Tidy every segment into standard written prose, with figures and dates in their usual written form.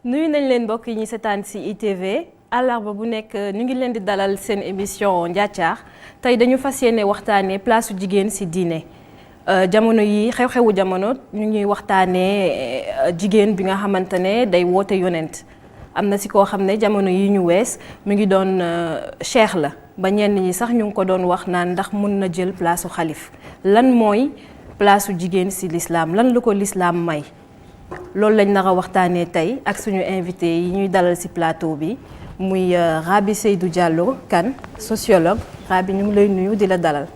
nuyu nañ leen mbokk yi ñu seetaan ci ITV àllarba bu nekk ñu ngi leen di dalal seen émission Njaacaar tey dañu fas yéene waxtaanee place jigéen ci diine jamono yi xew-xewu jamono ñu ngi waxtaanee jigéen bi nga xamante ne day woote yonent am na ci koo xam ne jamono yi ñu wees mu ngi doon cheikh la ba ñenn ñi sax ñu ngi ko doon wax naan ndax mun na jël place su xalif lan mooy place su jigéen ci l'islam lan la ko l'islam may. loolu lañ nar a waxtaanee tey ak suñu invité yi ñuy dalal ci plateau bi muy Raby Seydou Diallo Kane sociologue Raby ñu ngi lay nuyu di la dalal.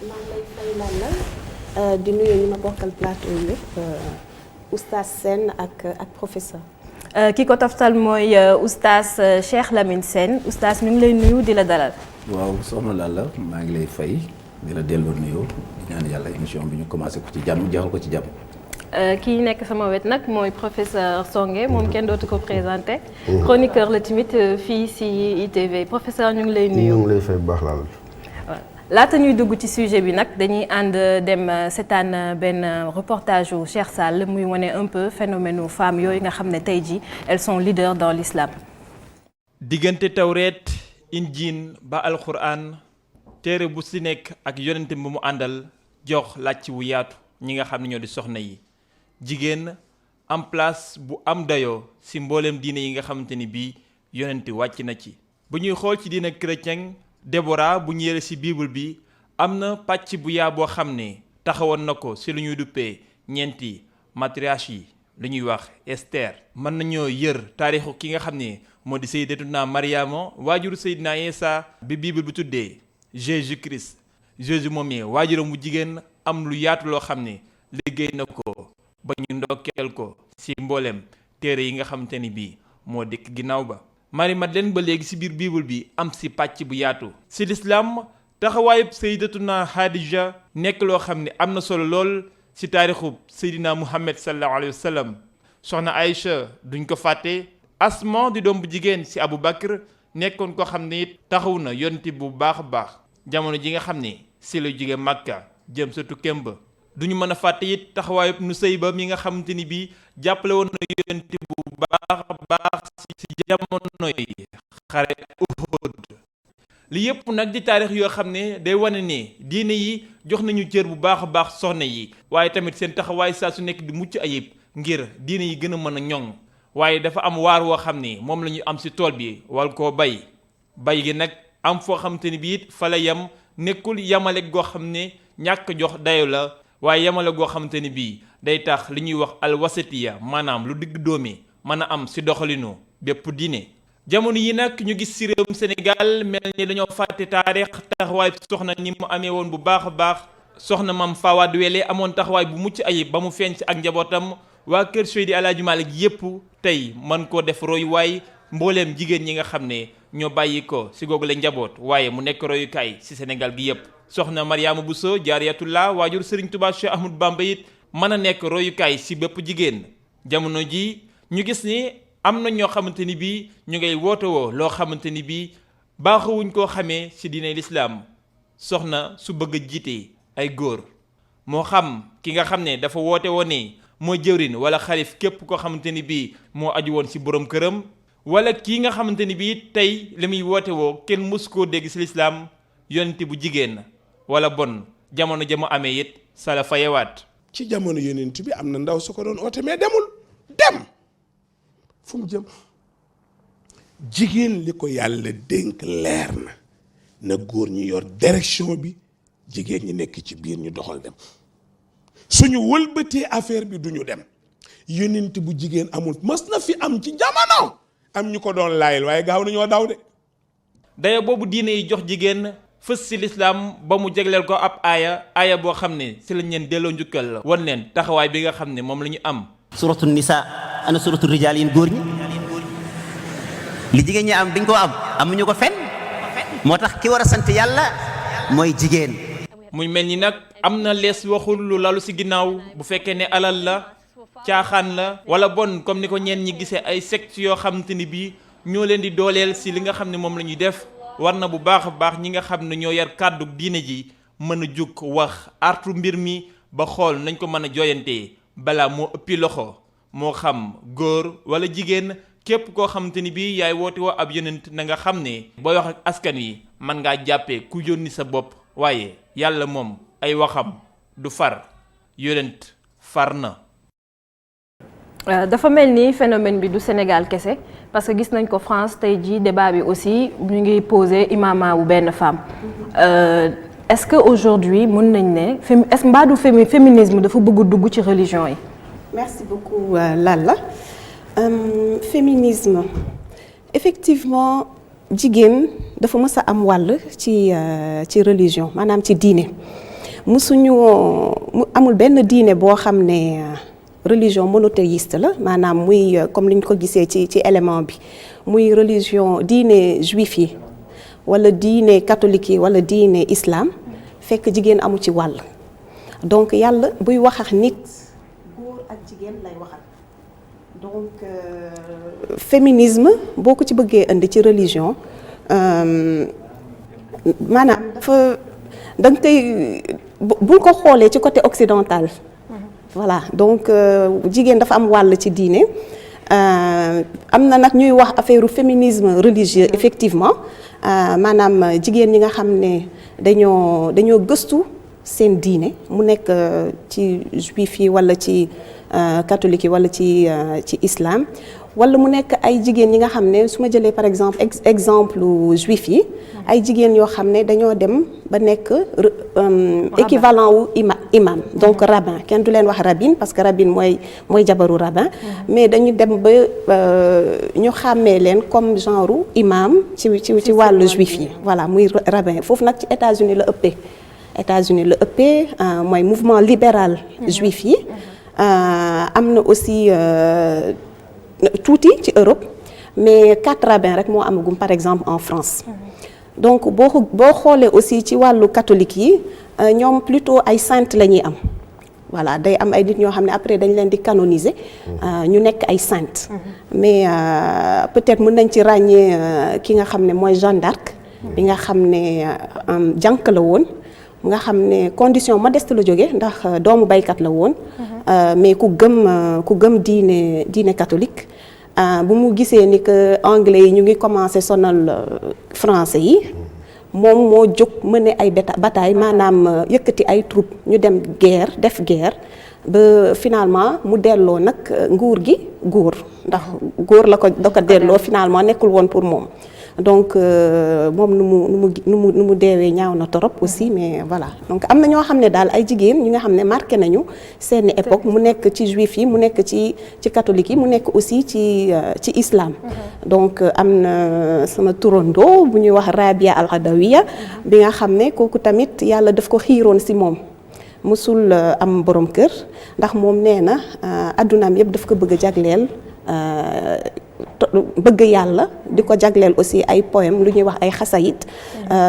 maa ngi lay fay Lalla di nuyu ñi ma bokkal plateau yi yëpp oustaz Sène ak professeur. ki ko toftal mooy oustaz Cheikh Lamine Sène oustaz ñu ngi lay nuyu di la dalal. waaw soxna Lalla maa ngi lay fay di la delloo nuyoo di ñaan yàlla émission bi ñu commencé ko ci jàmm jeexal ko ci jàmm. kii nekk sama wet nag mooy professeur Songué moom kenn dootu ko présenté. chroniqueur la tamit fii ci ITV professeur ñu ngi lay nuyu. ñu ngi lay fay bu baax laal. laata ñuy dugg ci sujet bi nag dañuy ànd dem seetaan benn reportage u Cheikh Sall muy wane un peu phénomène u femmes yooyu nga xam ne tey jii elles sont leaders dans l'islam. diggante tawreet injiin ba alxuraan téere bu ci nekk ak yonente bu mu àndal jox làcc wu yaatu ñi nga xam ne ñoo di soxna yi. jigéen am place bu am dayoo ci mbooleem diine yi nga xamante ni bii yonent wàcc na ci bu ñuy xool ci diine chrétien Déborah bu ñu yëre ci bible bi am na pàcc bu yaa boo xam ne taxawoon na ko ci lu ñuy duppee ñeenti matriarches yi lu ñuy wax Esther. mën nañoo yër taarixu ki nga xam ne moo di Sayyidatuna Mariama waajuru Seydina Isa bi bible bi tuddee Jésus Christ Jésus moom yi waajuram bu jigéen am lu yaatu loo xam ne liggéey na ko ba ñu ndokkeel ko ci mboolem téere yi nga xamante ni bii moo dikk ginnaaw ba Marie Madeleine ba léegi ci biir bible bi am ci pàcc bu yaatu ci lislaam taxawaayub Sayyidatuna Khadija nekk loo xam ne am na solo lool ci taarixub Seydina Muhammad sallallahu alayhi wa sallam soxna Aïcha duñ ko fàtte Asma di doom bu jigéen ci Abu Bakr nekkoon ko xam ne it taxaw na yonti bu baax a baax jamono ji nga xam ne ci la jóge Makka jëm sa tukkeem ba duñu mën a fàtte it taxawaayu Nusayba mi nga xamante ni bii jàppale woon na yonent bu baax a baax ci jamono yi xare Uhud li yépp nag di taarix yoo xam ne day wane ne diine yi jox nañu cër bu baax a baax soxna yi waaye tamit seen taxawaay saa su nekk di mucc ayib ngir diine yi gën a mën a ñoŋ waaye dafa am waar woo xam ne moom la ñu am ci tool bi wal koo bay gi nag am foo xamante ni bii it fa la yem nekkul yamale goo xam ne ñàkk jox dayo la waaye yamale goo xamante ni bii day tax li ñuy wax alwasatiya maanaam lu digg dóomi mën a am ci doxalinu bépp diine jamono yi nag ñu gis ci réewum Sénégal mel ni dañoo fàtte taarix taxawaay soxna ni mu amee woon bu baax a baax soxna Mame Fawade Wele amoon taxawaay bu mucc ayib ba mu feeñ ci ak njabootam waa kër Seydi Alaaji Malick yépp tey mën koo def royuwaay mbooleem jigéen ñi nga xam ne ñoo bàyyi ko ci googu la njaboot waaye mu nekk royukaay ci Sénégal gi yépp soxna Mariama Bousso Jaariyatullah waajur Serigne Touba Cheikh Ahmadou Bamba it mën a nekk royukaay ci bépp jigéen jamono ji ñu gis ni am na ñoo xamante ni bii ñu ngay woote woo loo xamante ni bii baaxuwuñ koo xamee ci diine lislaam soxna su bëgg a jiite ay góor moo xam ki nga xam ne dafa woote woon ne moo jëwrin wala xalif képp koo xamante ni bii moo aju woon ci boroom këram wala kii nga xamante ni bii tey li muy woote woo kenn mës koo dégg ci lislaam yonent bu jigéen wala bon jamono ja mu amee it sala fayewaat ci jamono yonent bi am na ndaw su ko doon oote mais demul dem fu mu jëm jigéen li ko yàlla dénk leer na góor ñi yor direction bi jigéen ñi nekk ci biir ñu doxal dem suñu wëlbatee affaire bi duñu dem yonent bu jigéen amul mës na fi am ci jamono am ñu ko doon laayil waaye gaaw nañoo daw de dayo boobu diine yi jox jigéen fës ci lislaam ba mu jegleel ko ab aaya boo xam ne ci lañ leen delloo njukkal la wan leen taxawaay bi nga xam ne moom la ñu am suratu nisa ana suratu rijaal yéen góor ñi li jigéen ñi am dañ koo am amuñu ko fenn moo tax ki war a sant yàlla mooy jigéen muy mel ni nag am na lees waxul lu lalu ci ginnaaw bu fekkee ne alal la caaxaan la wala bon comme ni ko ñeen ñi gisee ay secte yoo xamante ni bii ñoo leen di dooleel ci li nga xam ne moom la ñuy def war na bu baax a baax ñi nga xam ne ñoo yar kàddu diine ji mën a jug wax artu mbir mi ba xool nañ ko mën a jooyantee balaa moo ëppi loxo moo xam góor wala jigéen képp koo xamante ni bii yaay woote woo ab yonent na nga xam ne booy wax ak askan wi mën ngaa jàppee ku yónni sa bopp waaye yàlla moom ay waxam du far yonent far na. dafa mel ni phénomène bi du Sénégal kese parce que gis nañ ko France tey jii débat bi aussi ñu ngi poser imama wu benn femme est-ce que aujourd'hui mën nañ ne est-ce mbaa du féminisme dafa bëgg dugg ci religion yi. Merci beaucoup Lalla. Féminisme effectivement jigéen dafa mës a am wàll ci religion maanaam ci diine mësuñu amul benn diine boo xam ne religion monothéiste la maanaam muy comme li ñu ko gisee ci élément bi muy religion diine juif yi wala diine catholique yi wala diine islam fekk jigéen amu ci wàll donc yàlla buy wax ak nit góor ak jigéen lay waxal donc féminisme boo ko ci bëggee indi ci religion maanaam dafa da nga koy bul ko xoolee ci côté occidental. Voilà donc jigéen dafa am wàll ci diine am na nag ñuy wax affaire féminisme religieux effectivement maanaam jigéen ñi nga xam ne dañoo gëstu seen diine mu nekk ci juif yi walla ci catholique yi walla ci islam walla mu nekk ay jigéen ñi nga xam ne su ma jëlee par exemple exemple juif yi ay jigéen yoo xam ne dañoo dem ba nekk équivalent wu imam donc rabbin kenn du leen wax rabbin parce que rabbin mooy jabaru rabbin mais dañu dem ba ñu xàmmee leen comme genre imam ci wàllu juif yi voilà muy rabbin foofu nag ci États-Unis la ëppee mooy mouvement libéral juif yi am na aussi tuuti ci Europe mais 4 rabbins rek moo amagum par exemple en France donc boo xoolee aussi ci wàllu catholique yi ñoom plutôt ay saintes la ñuy am voilà day am ay nit ñoo xam ne après dañ leen di canoniser ñu nekk ay saintes mais peut-être mën nañ ci ràññee ki nga xam ne mooy Jeanne d'Arc bi nga xam ne jànk la woon nga xam ne condition modeste la jóge ndax doomu baykat la woon mais ku gëm diine catholique bu mu gisee ni que anglais yi ñu ngi commencé sonal français yi moom moo jóg mëne ay bataille maanaam yëkkati ay troupes ñu dem def guerre ba finalement mu delloo nag nguur gi góor ndax góor la ko delloo finalement nekkul woon pour moom donc moom nu mu deewee ñaaw na torop aussi mais voilà donc am na ñoo xam ne daal ay jigéen ñi nga xam ne marqué nañu seeni époque mu nekk ci juif yi mu nekk ci catholique yi mu nekk aussi ci islam donc am na sama turandoo bu ñuy wax Rabia al-Adawiya bi nga xam ne kooku tamit yàlla daf ko xiiroon si moom mësul am borom kër ndax moom nee na addunaam yëpp daf ko bëgg a jagleel bëgg yàlla di ko jagleel aussi ay poème lu ñuy wax ay xasayit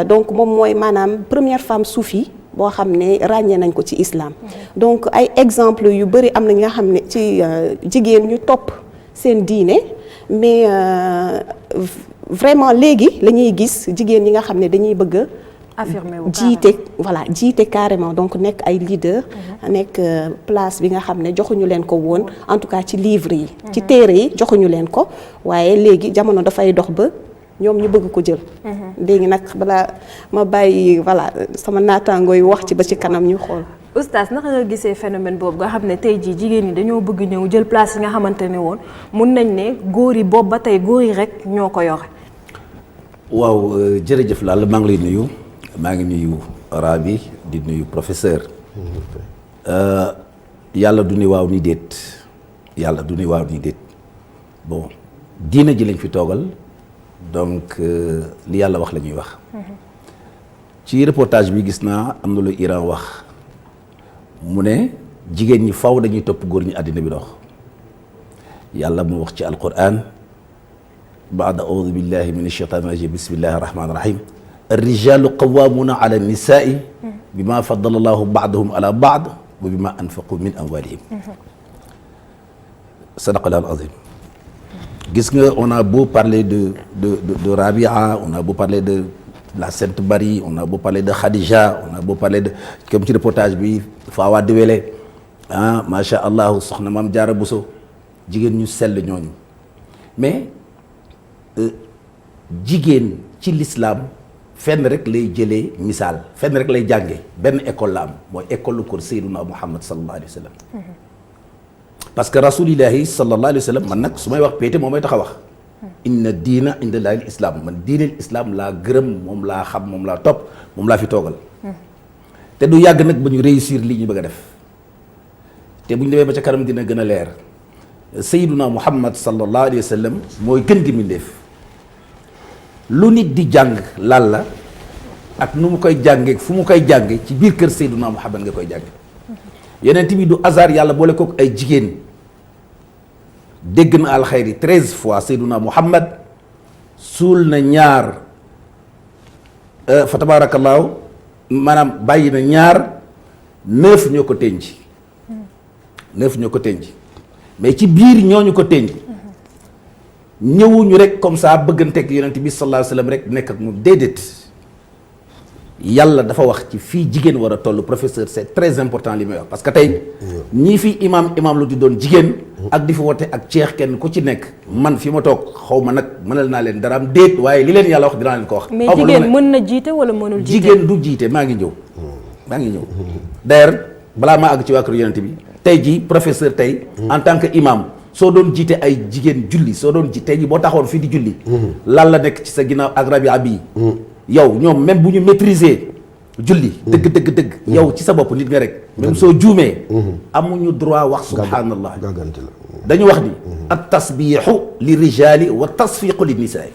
donc moom mooy maanaam première femme soufi boo xam ne ràññee nañ ko ci islam donc ay exemple yu bari am na nga xam ne ci jigéen ñu topp seen diine mais vraiment léegi la ñuy gis jigéen ñi nga xam ne dañuy bëgg jiite carrément donc nekk ay leader nekk place bi nga xam ne joxuñu leen ko woon en tout cas ci livre yi ci téere yi joxuñu leen ko waaye léegi jamono dafay dox ba ñoom ñu bëgg ko jël léegi nag balaa ma bàyyi voilà sama naataangoo yi wax ci ba ci kanam ñu xool. Oustaz naka nga gisee phénomène boobu nga xam ne tey jii jigéen ñi dañoo bëgg ñëw jël place yi nga xamante ne woon mun nañ ne góor yi boobu ba tey góor yi rek ñoo ko yore. waaw jërëjëf Lalla maa ngi lay nuyu. maa ngi nuyu Rabi di nuyu professeur yàlla du ni waaw ni déet bon diina ji lañ fi toogal donc li yàlla wax la ñuy wax ci reportage bi gis naa am na lu Iran wax mu ne jigéen ñi faw dañuy topp góor ñi àddina bi dox yàlla mu wax ci alquran baada audu billahi min ashaitan rajim bismillahi rahmani rahim الرجال قوامون على النساء بما فضل الله بعضهم على بعض وبما أنفقوا من أموالهم صدق الله العظيم. Gis nga on a beau parler de Rabia, on a beau parler de la Sainte Marie, on a beau parler de Khadija, on a beau parler de comme ci reportage bi Fawa Dewele macha allah soxna Maam Jaara Buso jigéen ñu sell ñooñu mais jigéen ci l'islam fenn rek lay jëlee misaal fenn rek lay jànge benn école la am mooy école kër Seydina Muhammad sallallahu alayhi wa sallam parce que rasulillahi sallallahu alayhi wa sallam man nag su may wax péete moom may tax a wax inna diina inda llahi islam man diineel islam laa gërëm moom laa xam moom laa topp moom laa fi toogal te du yàgg nag ba ñu réussir lii ñu bëgg a def te bu ñu demee ba ca kanam dina gën a leer Seydina Muhammad sallallahu alayhi wa sallam mooy gën gi mbindéef lu nit di jàng lan la ak nu mu koy jàngee fu mu koy jànge ci biir kër Seydina Muhammad nga koy jànge yeneen bi du hasard yàlla boole kook ay jigéen dégg na alxayri 13 fois Seydina Muhammad suul na ñaar fa tabaarakallaahu maanaam bàyyi na ñaar 9 ñoo ko tënj 9 ñoo ko tënj mais ci biir ñooñu ko tënj ñëwuñu rek comme ça bëgganteeg yonent bi sallallahu alayhi wa sallam rek nekk ak moom déedéet yàlla dafa wax ci fii jigéen war a toll professeur c'est très important li may wax parce que tey ñii fi imam lu di doon jigéen ak di fi wote ak ceex kenn ku ci nekk man fi ma toog xaw ma nag mënal naa leen dara am déet waaye li leen yàlla wax dinaa leen ko wax. mais jigéen mën na jiite wala mënul jiite jigéen du jiite maa ngi ñëw d'ailleurs balaa maa àgg ci waa kër yonent bi tey jii professeur tey en tant que imam soo doon jiite ay jigéen julli soo doon jiite tey jii boo taxawoon fii di julli lan la nekk ci sa ginnaaw ak rabia bi yow ñoom même bu ñu maîtriser julli dëgg yow ci sa bopp nit nga rek même soo juumee amuñu droit wax subhanallah dañu wax ni at tasbiixu li rijaali wa tasfiqu li nisaay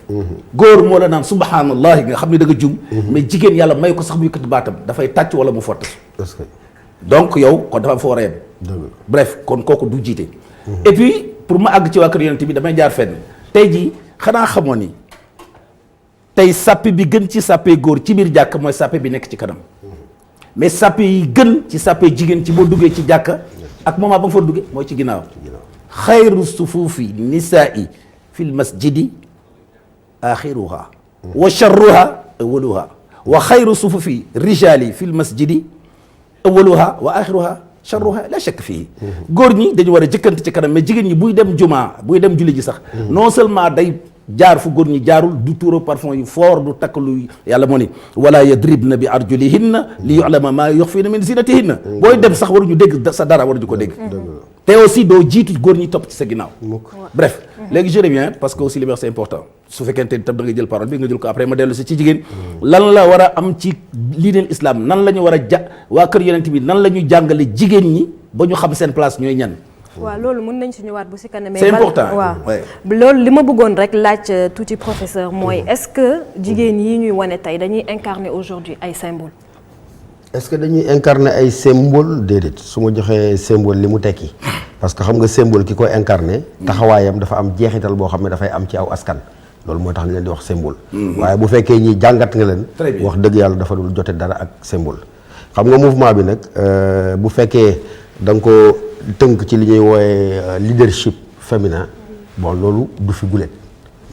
góor moo la naan subhanallah nga xam ne da nga juum mais jigéen yàlla may ko sax mu yëkkati baatam dafay tàcc wala mu fott donc yow kon dafa am fa war a yem bref kon kooku du jiite et puis pour ma àgg ci waa kër yonent bi damay jaar fenn tey jii xanaa xamoon ni tey sàppe bi gën ci sàppe góor ci biir jàkk mooy sàppe bi nekk ci kanam mais sàppe yi gën ci sàppe jigéen ci boo duggee ci jàkk ak moment ba nga fa duggee mooy ci ginnaaw xayru sufuufi nisaa'i fil masjidi axiruha wa charruha awaluha wa xayru sufuufi rijaali fil masjidi awaluha wa axiruha charruha la shakk fii góor ñi dañu war a jëkkante ci kanam mais jigéen ñi buy dem jumaa buy dem julli ji sax non seulement day jaar fu góor ñi jaarul du tuuro parfum yu fort du takk lu yàlla moo ni wala yadribna bi arjulihinna li yu'lama ma yukhfina min zinatihinna booy dem sax waruñu dégg sa dara waruñu ko dégg te aussi doo jiitu góor ñi topp ci sa ginnaaw bref léegi je reviens parce que aussi li may wax c'est important su fekkente ni tam da ngay jël parole bi nga jël ko après ma dellu si ci jigéen lan la war a am ci diineel islam nan la ñu war a waa kër yonent bi nan la ñu jàngale jigéen ñi ba ñu xam seen place ñooy ñan waaw loolu mën nañ si ñëwaat bu si kanam. c'est important waaw loolu li ma bëggoon rek laaj tuuti professeur mooy est-ce que jigéen yi ñuy wane tey dañuy incarner aujourd'hui ay symbole. est-ce que dañuy incarner ay symbole déedéet su ma joxee symbole li mu tekki parce que xam nga symbole ki koy incarner taxawaayam dafa am jeexital boo xam ne dafay am ci aw askan loolu moo tax ñu leen di wax symbole. waaye bu fekkee ñi jàngat nga leen. wax dëgg yàlla dafa dul jote dara ak symbole. xam nga mouvement bi nag bu fekkee da nga ko tënk ci li ñuy woowe leadership féminin bon loolu du fi gulet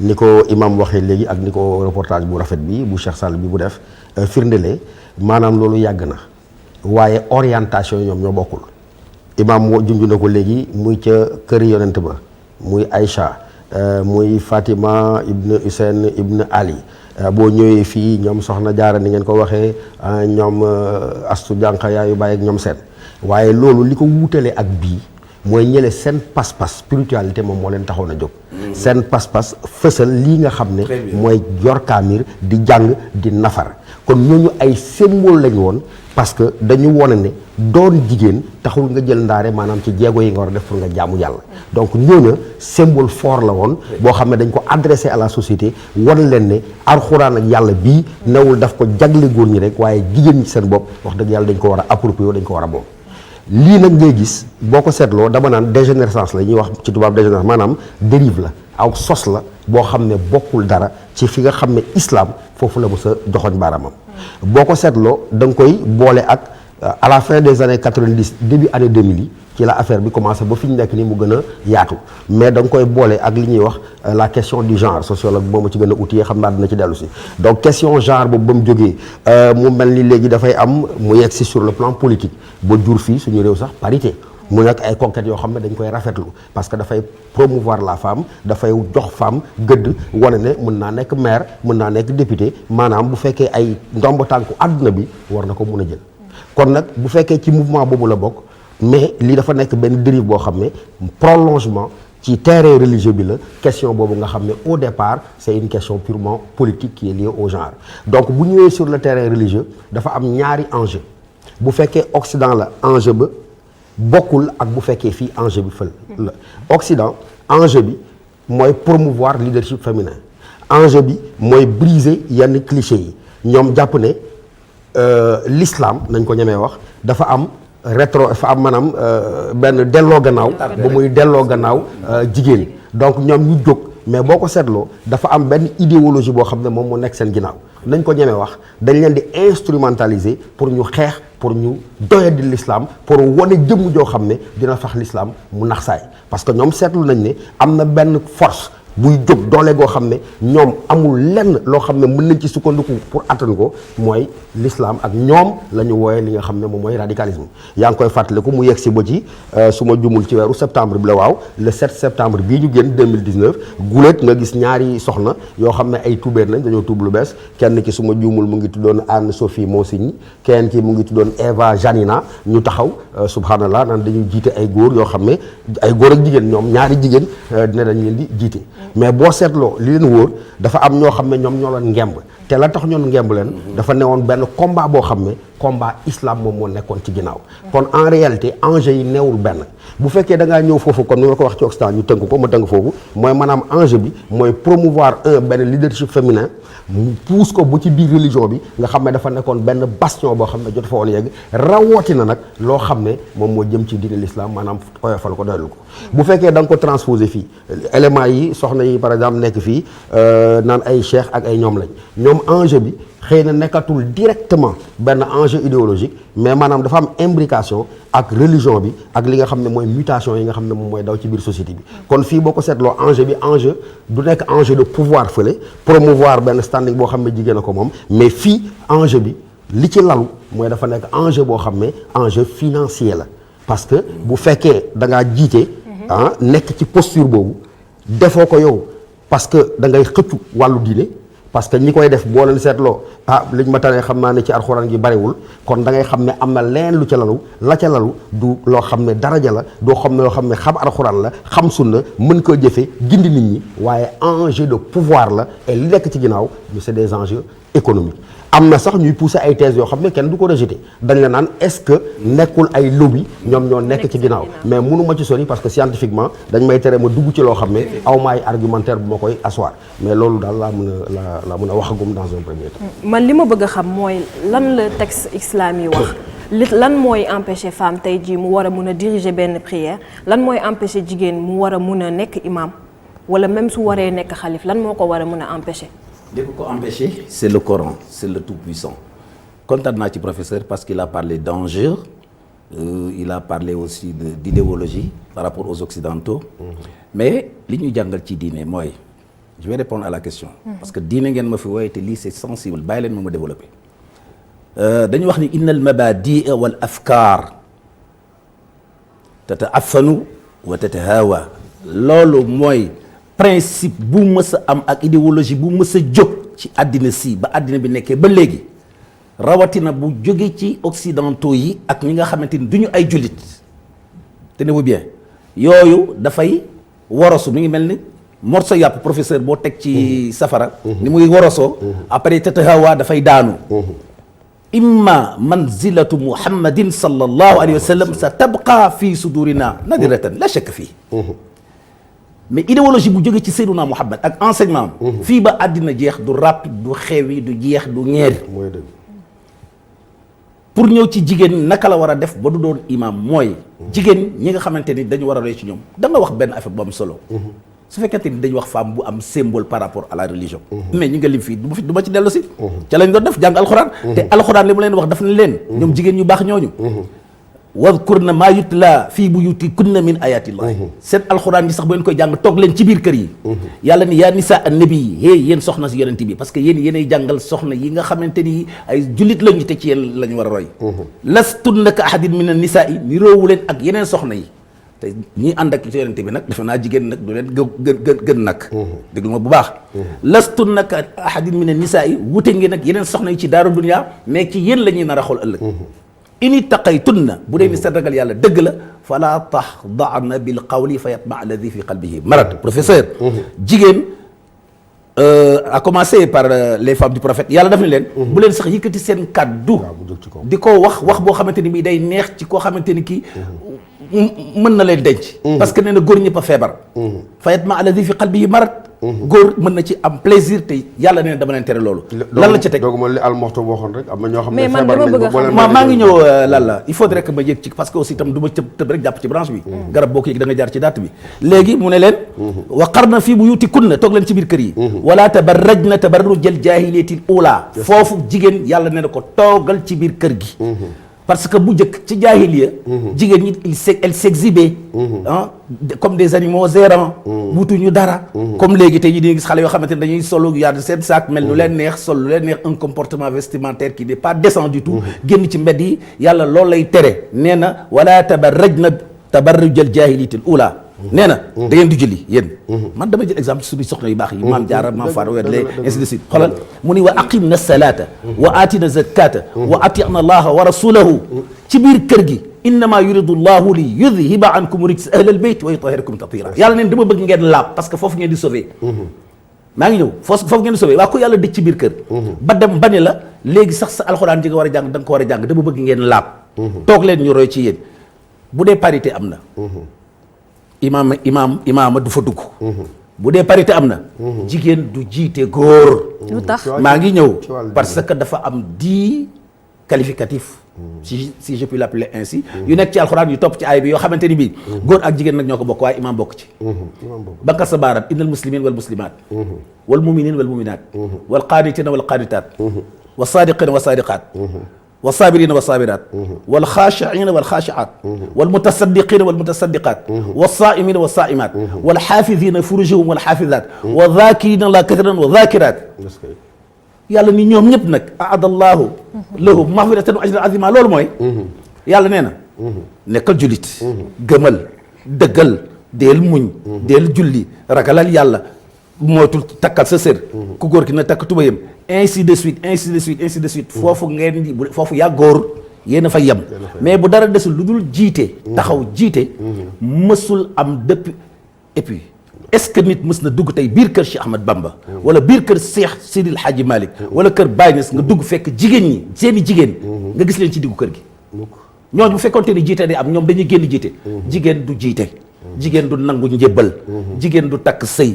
ni ko imam waxee léegi ak ni ko reportage bu rafet bi bu Cheikh Sall bi bu def firndele maanaam loolu yàgg na waaye orientation ñoom ñoo bokkul imam moo junj na ko léegi muy ca kër yonent ba muy Aïcha muy Fatima ibn Hussein ibn Ali boo ñëwee fii ñoom soxna Jaara ni ngeen ko waxee ñoom Astu Jànqa yaayu bàyyi ak ñoom seen waaye loolu li ko wuutale ak bii mooy ñële seen pas-pas spiritualité moom moo leen taxoon a jóg seen pas-pas fësal lii nga xam ne mooy yor kaamir di jàng di nafar kon ñooñu ay symbole lañu woon parce que dañu wone ne doon jigéen taxul nga jël ndaare maanaam ci jéego yi nga war a def pour nga jaamu yàlla donc ñooñu symbole fort la woon boo xam ne dañ ko adressé à la société wan leen ne alxuraan ak yàlla bii newul daf ko jagle góor ñi rek waaye jigéen ñi seen bopp wax dëgg yàlla dañ ko war a approprier dañ ko war a moom lii nag ngay gis boo ko seetloo dama naan dégénérescence la ñuy wax ci tubaab dégénérescence maanaam dérive la aw sos la boo xam ne bokkul dara ci fi nga xam ne islam foofu la mos a joxoñ baaraamam boo ko seetloo da nga koy boole ak à la fin des années 90 début année 2000 yi ci la affaire bi commencé ba fi ñu nekk nii mu gën a yaatu mais da nga koy boole ak li ñuy wax la question du genre sociologue moom ci gën a outillé xam naa dina ci dellu si donc question genre boobu ba mu jógee mu mel ni léegi dafay am mu yegg si sur le plan politique ba jur fii suñu réew sax parité mu nekk ay conquêtes yoo xam ne dañ koy rafetlu parce que dafay promouvoir la femme dafay jox femme gëdd wane ne mën naa nekk maire mën naa nekk député maanaam bu fekkee ay ndomb tànku àdduna bi war na ko mun a jël kon nag bu fekkee ci mouvement boobu la bokk mais lii dafa nekk benn dérive boo xam ne prolongement ci terrain religieux bi la question boobu nga xam ne au départ c'est une question purement politique qui est liée au genre donc bu ñëwee sur le terrain religieux dafa am ñaari enjeu bu fekkee Occident la enjeu ba bokkul ak bu fekkee fii enjeu bi fël la Occident enjeu bi mooy promouvoir leadership féminin enjeu bi mooy briser yenn clichés yi ñoom jàpp ne l'islam nañ ko ñemee wax dafa am dafa am maanaam benn delloo gannaaw ba muy delloo gannaaw jigéen donc ñoom ñu jóg mais boo ko seetloo dafa am benn idéologie boo xam ne moom moo nekk seen ginnaaw nañ ko ñemee wax dañ leen di instrumentaliser pour ñu xeex pour ñu doyadi l'islam pour wane jëmm joo xam ne dina fax l'islam mu nax saay parce que ñoom seetlu nañ ne am na benn force buy jóg doole goo xam ne ñoom amul lenn loo xam ne mën nañ ci sukkandiku pour attan ko mooy l'islam ak ñoom la ñu wooyee li nga xam ne moom mooy radicalisme yaa ngi koy fàttaliku mu yegg si ba ci su ma jumul ci weeru septembre bi la waaw le 7 septembre bii ñu génn 2019 guléet nga gis ñaari soxna yoo xam ne ay tubeer lañ dañoo tuub lu bees kenn ki su ma jumul mu ngi tuddoon Anne Sophie Monsigny kenn ki mu ngi tuddoon Eva Janina ñu taxaw subhanallah naan dañuy jiite ay góor yoo xam ne ay góor ak jigéen ñoom ñaari jigéen ne dañ leen di jiite mais boo seetloo li leen wóor dafa am ñoo xam ne ñoom ñoo leen ngemb te la tax ñoon ngemb leen dafa newoon benn combat boo xam ne combat islam moom moo nekkoon ci ginnaaw kon en réalité enjeu yi neewul benn bu fekkee da ngaa ñëw foofu kon ni ma ko wax ci Occident ñu tënk ko ma tënk foofu mooy maanaam enjeu bi mooy promouvoir benn leadership féminin mu pousse ko bu ci biir religion bi nga xam ne dafa nekkoon benn bastion boo xam ne jot fa woon yegg rawatina nag loo xam ne moom moo jëm ci diine l'islam maanaam oyofal ko doylu ko bu fekkee da nga ko transposer fii éléments yi soxna yi par exemple nekk fii naan ay cheikh ak ay ñoom lañ ñoom enjeu bi xëy na nekkatul directement benn enjeu idéologique mais maanaam dafa am imbrication ak religion bi ak li nga xam ne mooy mutation yi nga xam ne moom mooy daw ci biir société bi kon fii boo ko seetloo enjeu bi enjeu du nekk enjeu de pouvoir fële promouvoir benn standing boo xam ne jigéen a ko moom mais fii enjeu bi li ci lalu mooy dafa nekk enjeu boo xam ne enjeu financier la parce que bu fekkee da ngaa jiite nekk ci posture boobu defoo ko yow parce que da ngay xëccu wàllu diine parce que ñi koy def boo leen seetloo liñ ma tanee xam naa ne ci alxuraan gi bariwul kon da ngay xam ne am na leen lu ca lalu la ca lalu du loo xam ne daraja la doo xam ne loo xam ne xam alxuraan la xam sunna mën koo jëfe gindi nit ñi waaye enjeu de pouvoir la et li nekk ci ginnaaw ñu c'est des enjeux économiques am na sax ñuy pousser ay thèses yoo xam ne kenn du ko rejeter dañ la naan est-ce que nekkul ay lobby ñoom ñoo nekk ci ginnaaw mais mënu ma ci sori parce que scientifiquement dañ may tere ma dugg ci loo xam ne aw ma ay argumentaire bu ma koy asseoir mais loolu daal laa mën a waxagum dans un premier temps. man li ma bëgg a xam mooy lan la texte islam yi wax lan mooy empêcher femme tey jii mu war a mun a diriger benn prière lan mooy empêcher jigéen mu war a mun a nekk imam wala même su waree nekk xalif lan moo ko war a mun a empêcher. li ko ko empêcher c'est le Coran c'est le Tout-Puissant kontaan naa ci professeur parce qu'il a parlé d'enjeux il a parlé aussi d'idéologie par rapport aux occidentaux mais li ñuy jàngal ci diine mooy je vais répondre à la question parce que diine ngeen ma fi wooye te lii c'est sensible bàyyi leen ma développer dañu wax ni innal mabadi' wal afkaar tata'affanu wa tatahawa loolu mooy principe bu mës a am ak idéologie bu mës a jóg ci àddina si ba àddina bi nekkee ba léegi rawatina bu jóge ci occidentaux yi ak ñi nga xamante ni du ñu ay jullit tenez-vous bien yooyu dafay worosu mi ngi mel ni morceau yàpp professeur boo teg ci safara ni muy worosoo après tatahawa dafay daanu imma manzilatu muhammadin sallallahu alayhi wa sallam sa tabqa fi sudurina nadiratan la shakka fii mais idéologie bu jóge ci Seydina Muhammad ak enseignement fii ba àddina jeex du ràpp du xewi du jeex du ñeer pour ñëw ci jigéen naka la war a def ba du doon imam mooy jigéen ñi nga xamante ni dañu war a roy ci ñoom da nga wax benn affaire bu am solo su fekkente ni dañu wax femme bu am symbole par rapport à la religion mais ñi nga lim fii du ma ci dellu si ca lañ doon def jàng alxuraan te alxuraan li mu leen wax daf ne leen ñoom jigéen ñu baax ñooñu wadkurna maa yutla fii buyutikunna min ayatillah seen alxuraan yi sax bu ngeen koy jàng toog leen ci biir kër yi yàlla ni yaa nisa annabi hey yéen soxna si yonent bi parce que yéenay jàngal soxna yi nga xamante ni ay jullit lañu te ci yéen la ñu war a roy lastunna ka ahadin min an-nisaa ni róowu leen ak yeneen soxna yi te ñi ànd ak yonent bi nag defe naa jigéen nag du leen gën nag déglu ma bu baax lastunna ka ahadin min an-nisaa wute ngeen ak yeneen soxna yi ci daaru dunya mais ci yéen la ñuy nar a xool ëllëg ini taqaytunna bu dee ni seen ragal yàlla dëgg la fala taxda'na bil qawli fa yatma alladi fi qalbihi marad professeur jigéen à commencer par les femmes du prophète yàlla daf ne leen bu leen sax yëkkati seen kàddu di ko wax boo xamante ni bii day neex ci koo xamante ni kii mën na leen denc parce que nee na góor ñëpp a feebar fa yatma alladi fi qalbihi marad góor mën na ci am plaisir te yàlla nee na dama leen tere loolu lan la ca teg donc li almoxto waxoon rek am na ñoo xam mais ne man feebar dama bëgg a nañ xam maa ngi ñëw lan la il faudrait que ma yëg ci parce que aussi itam du ma tëb rek jàpp ci branche bi garab boo ko yëg da nga jaar ci datt bi léegi mu ne leen wa qarna fii buyutikunna toog leen ci biir kër yi wala tabarrajna tabarrujal jaahiliyatil ula foofu jigéen yàlla nee na ko toogal ci biir kër gi parce que bu njëkk ci jaahiliya jigéen ñi elle s'exhibait comme des animaux errants wutuñu dara comme léegi tey jii di nga gis xale yoo xamante ne dañuy solo yaa seen saak mel nu leen neex sol lu leen neex un comportement vestimentaire qui n'est pas décent du tout génn ci mbedd yi yàlla loolu lay tere nee na wala tabarrajna tabarrujal jaahiliyatil ula nee na da ngeen di julli yéen man dama jël exemple suñu soxna yu baax yi maam Jaara maam Faara wedle ainsi de suite xoolal mu ni wa aqimna salata wa atina zakata wa atina allaha wa rasulahu ci biir kër gi innama yuridu llahu li yudhiba ankum rijsa ahlal bayt wa yutahhirakum tatira yàlla neen dama bëgg ngeen laab parce que foofu ngeen di sauver maa ngi ñëw foofu ngeen di sauver waa ko yàlla dëj ci biir kër ba dem ba ne la léegi sax sa alxuraan ji nga war a jàng da nga ko war a jàng dama bëgg ngeen laab toog leen ñu roy ci yéen bu dee parité am na imaama du fa dugg bu dee parité am na jigéen du jiite góor lu tax maa ngi ñëw parce que dafa am 10 qualificatifs si je puis l'appeler ainsi yu nekk ci alxuraan yu topp ci aay bi yoo xamante ni bii góor ak jigéen nag ñoo ko bokk waaye imaam bokk ci banka sa baaram innal muslimin wal muslimat wal muminin wal muminat wal qaanitina wal qaanitat wa saadiqina wa saadiqat والصابرين والصابرات والخاشعين والخاشعات والمتصدقين والمتصدقات والصائمين والصائمات والحافظين فروجهم والحافظات والذاكرين الله كثيرا والذاكرات yàlla ni ñoom ñëpp nag aadallahu lahum maghfiratan wa ajran azima loolu mooy yàlla nee na nekkal jullit gëmal dëggal deel muñ deel julli ragalal yàlla mootul takkal sa sër ku góor ki na takk tubayam ainsi de suite ainsi de suite ainsi de suite foofu ngeen di foofu yaa góor yéen a fa yem mais bu dara desul lu dul jiite taxaw jiite mësul am depuis et puis est-ce que nit mës na dugg tey biir kër Cheikh Ahmad Bamba wala biir kër Cheikh Sidil Hadji Malick wala kër Baye Niass nga dugg fekk jigéen ñi seeni jigéen nga gis leen ci diggu kër gi ñooñu bu fekkoonte ni jiite day am ñoom dañuy génn jiite jigéen du jiite jigéen du nangu njébbal jigéen du takk sëy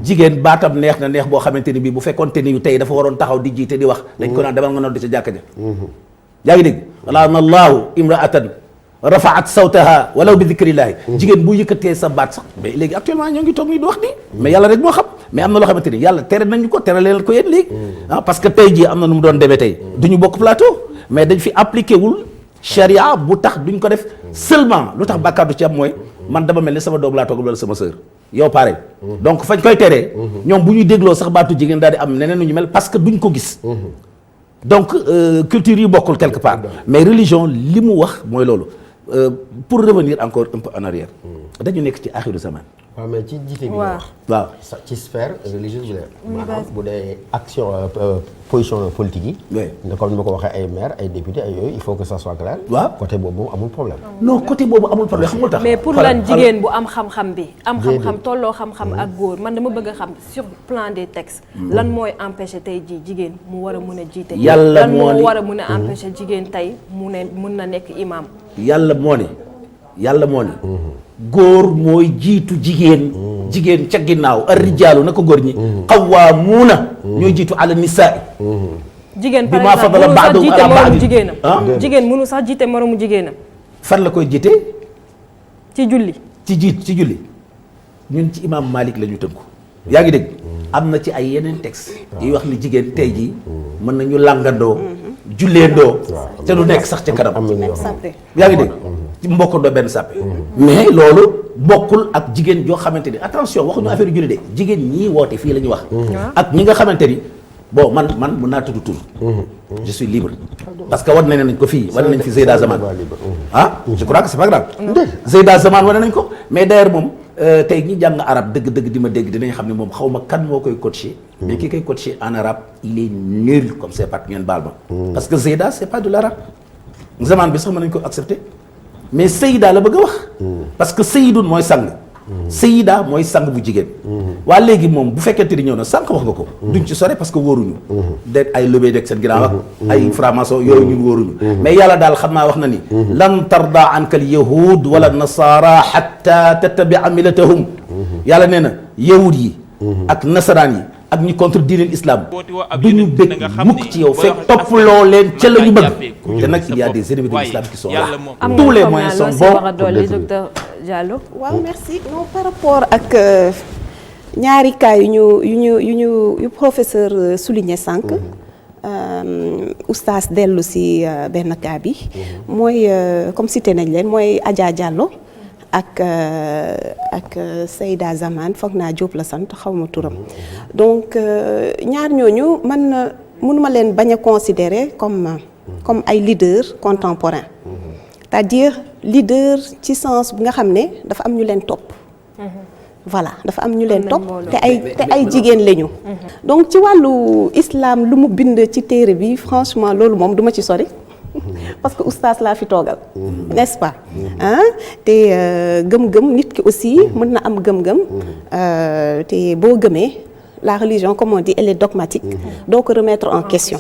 jigéen baatam neex na neex boo xamante ni bii bu fekkoonte ni tey dafa waroon taxaw di jiite di wax dañ ko naan demal nga nodd di ca jàkka ja yaa ngi dégg wala na allahu imraatan rafaat sawtaha walaw bi dhikrillahi jigéen bu yëkkatee sa baat sax mais léegi actuellement ñoo ngi toog nii di wax nii mais yàlla rek moo xam mais am na loo xamante ni yàlla tere nañu ko tere leen ko yéen léegi parce que tey jii am na nu mu doon demee tey duñu bokk plateau mais dañ fi appliqué wul charia bu tax duñ ko def seulement lu tax bàkkaar du ci am mooy man dama mel ni sama doom laa toog wala sama sœur yow pareil donc fañ koy teree ñoom bu ñuy dégloo sax baatu jigéen daal di am neneen nu ñu mel parce que duñ ko gis donc culture yi bokkul quelque part mais religion li mu wax mooy loolu pour revenir encore un peu en arrière dañu nekk ci axiru zaman waaw mais ci jiite bi waaw waaw ci sphère religieuse bi la maanaam bu dee action position politique yi ne comme ni ma ko waxee ay maire ay député ay yooyu il faut que ça soit clair waaw côté boobu amul problème non côté boobu amul problème xam nga tax mais pour lan jigéen bu am xam-xam bi am xam-xam tolloo xam-xam ak góor man dama bëgg a xam sur plan des textes lan mooy empêcher tey ji jigéen mu war a mun a jiite yàlla lan moo moo ni war a mun a empêcher jigéen tey mu ne mun na nekk imam yàlla moo ne góor mooy jiitu jigéen jigéen ca ginnaaw ar-rijaalu na ko góor ñi qawwaamuuna ñooy jiitu ala nisaa jigéen bi par maa exemple fadala mënu sax ba'duhum jiite ala moromu ba'din jigéenam jigéen mënu sax jiite moromu jigéenam fan la koy jiite ci julli ci julli ñun ci imam Malik la ñu tënku yaa ngi dégg am na ci ay yeneen texte yi wax ni jigéen tey jii mën nañu làngandoo julleendoo te du nekk sax ca kanam yaa ngi dégg mbokk doo benn sàppe mais loolu bokkul ak jigéen joo xamante ni attention waxuñu affaire julli de jigéen ñii woote fii la ñuy wax ak ñi nga xamante ni bon man mun naa tudd tur je suis libre parce que war nañ ko fii war nañ fi Zeyda Zaman je crois que c'est pas grave Zeyda Zaman war nañ ko mais d'ailleurs moom tey ñi jàng arabe dëgg-dëgg di ma dégg dinañ xam ne moom xaw ma kan moo koy coacher mais ki koy coacher en arabe il est nul comme c'est pas ngeen baal ma parce que Zeyda c'est pas de l'arabe Zaman bi sax mën nañ ko accepter mais Seyda la bëgg a wax parce que Seydun mooy sang Seyda mooy sang bu jigéen waa léegi moom bu fekkente ni ñëw na sànq wax nga ko duñ ci sore parce que wóoruñu de ay lobé deg seen ginnaaw ak ay franc-maçon yooyu ñun wóoruñu mais yàlla daal xam naa wax na ni lan tarda anka al yahud wala nasara hatta tattabia millatahum yàlla nee na yahud yi ak nasaraan yi ak ñi contre diineel islam duñu bëgg mukk ci yow fekk toppaloo leen ca la ñu bëgg te nag il y a des ennemis de l'islam qui sont là tous les moyens sont bons docteur Diallo. waaw merci non par rapport ak ñaari cas yu professeur souligné sànq oustaz dellu si benn cas bi mooy comme cité nañ leen mooy Adja Diallo ak Seyda Zaman foog naa Diop la sant xaw ma turam donc ñaar ñooñu man mënuma leen bañ a considérer comme ay leaders contemporains c'est-à-dire leader ci sens bi nga xam ne dafa am ñu leen topp voilà dafa am ñu leen topp te ay jigéen lañu donc ci wàllu islam lu mu bind ci téere bi franchement loolu moom duma ci sori parce que oustaz laa fi toogal n'est-ce pas te gëm-gëm nit ki aussi mën na am gëm-gëm te boo gëmee la religion comme on dit elle est dogmatique doo ko remettre en question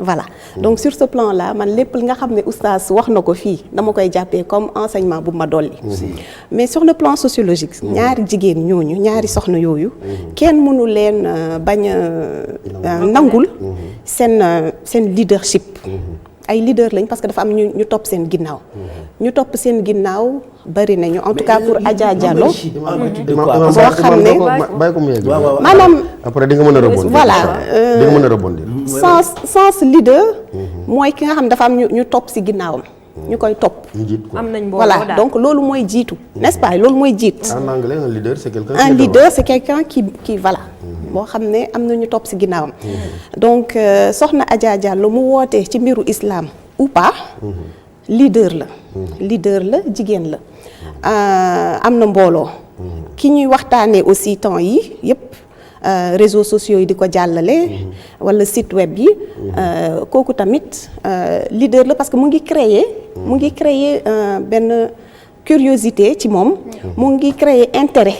voilà donc sur ce plan là man lépp li nga xam ne oustaz wax na ko fii dama koy jàppee comme enseignement bu ma dolli mais sur le plan sociologique ñaari jigéen ñooñu ñaari soxna yooyu kenn mënu leen bañ a nangul seen leadership ay leader lañ parce que dafa am ñu topp seen ginnaaw ñu topp seen ginnaaw bari nañu en tout cas pour Adja Diallo boo xam ne bàyyi ko mu yegg maanaam après di nga mën a rebondir voilà di nga mën a rebondir sens leader mooy ki nga xam dafa am ñu topp si ginnaawam ñu koy topp am nañ voilà donc loolu mooy jiitu n'est-ce pas loolu mooy jiit en anglais un leader c'est quelqu'un qui voilà boo xam ne am na ñu topp si ginnaawam donc soxna Adja Diallo mu wootee ci mbiru islam ou pas leader la jigéen la am na mbooloo ki ñuy waxtaanee aussi temps yi yépp réseaux sociaux yi di ko jàllale wala site web yi kooku tamit leader la parce que mu ngi créer benn curiosité ci moom mu ngi créer intérêt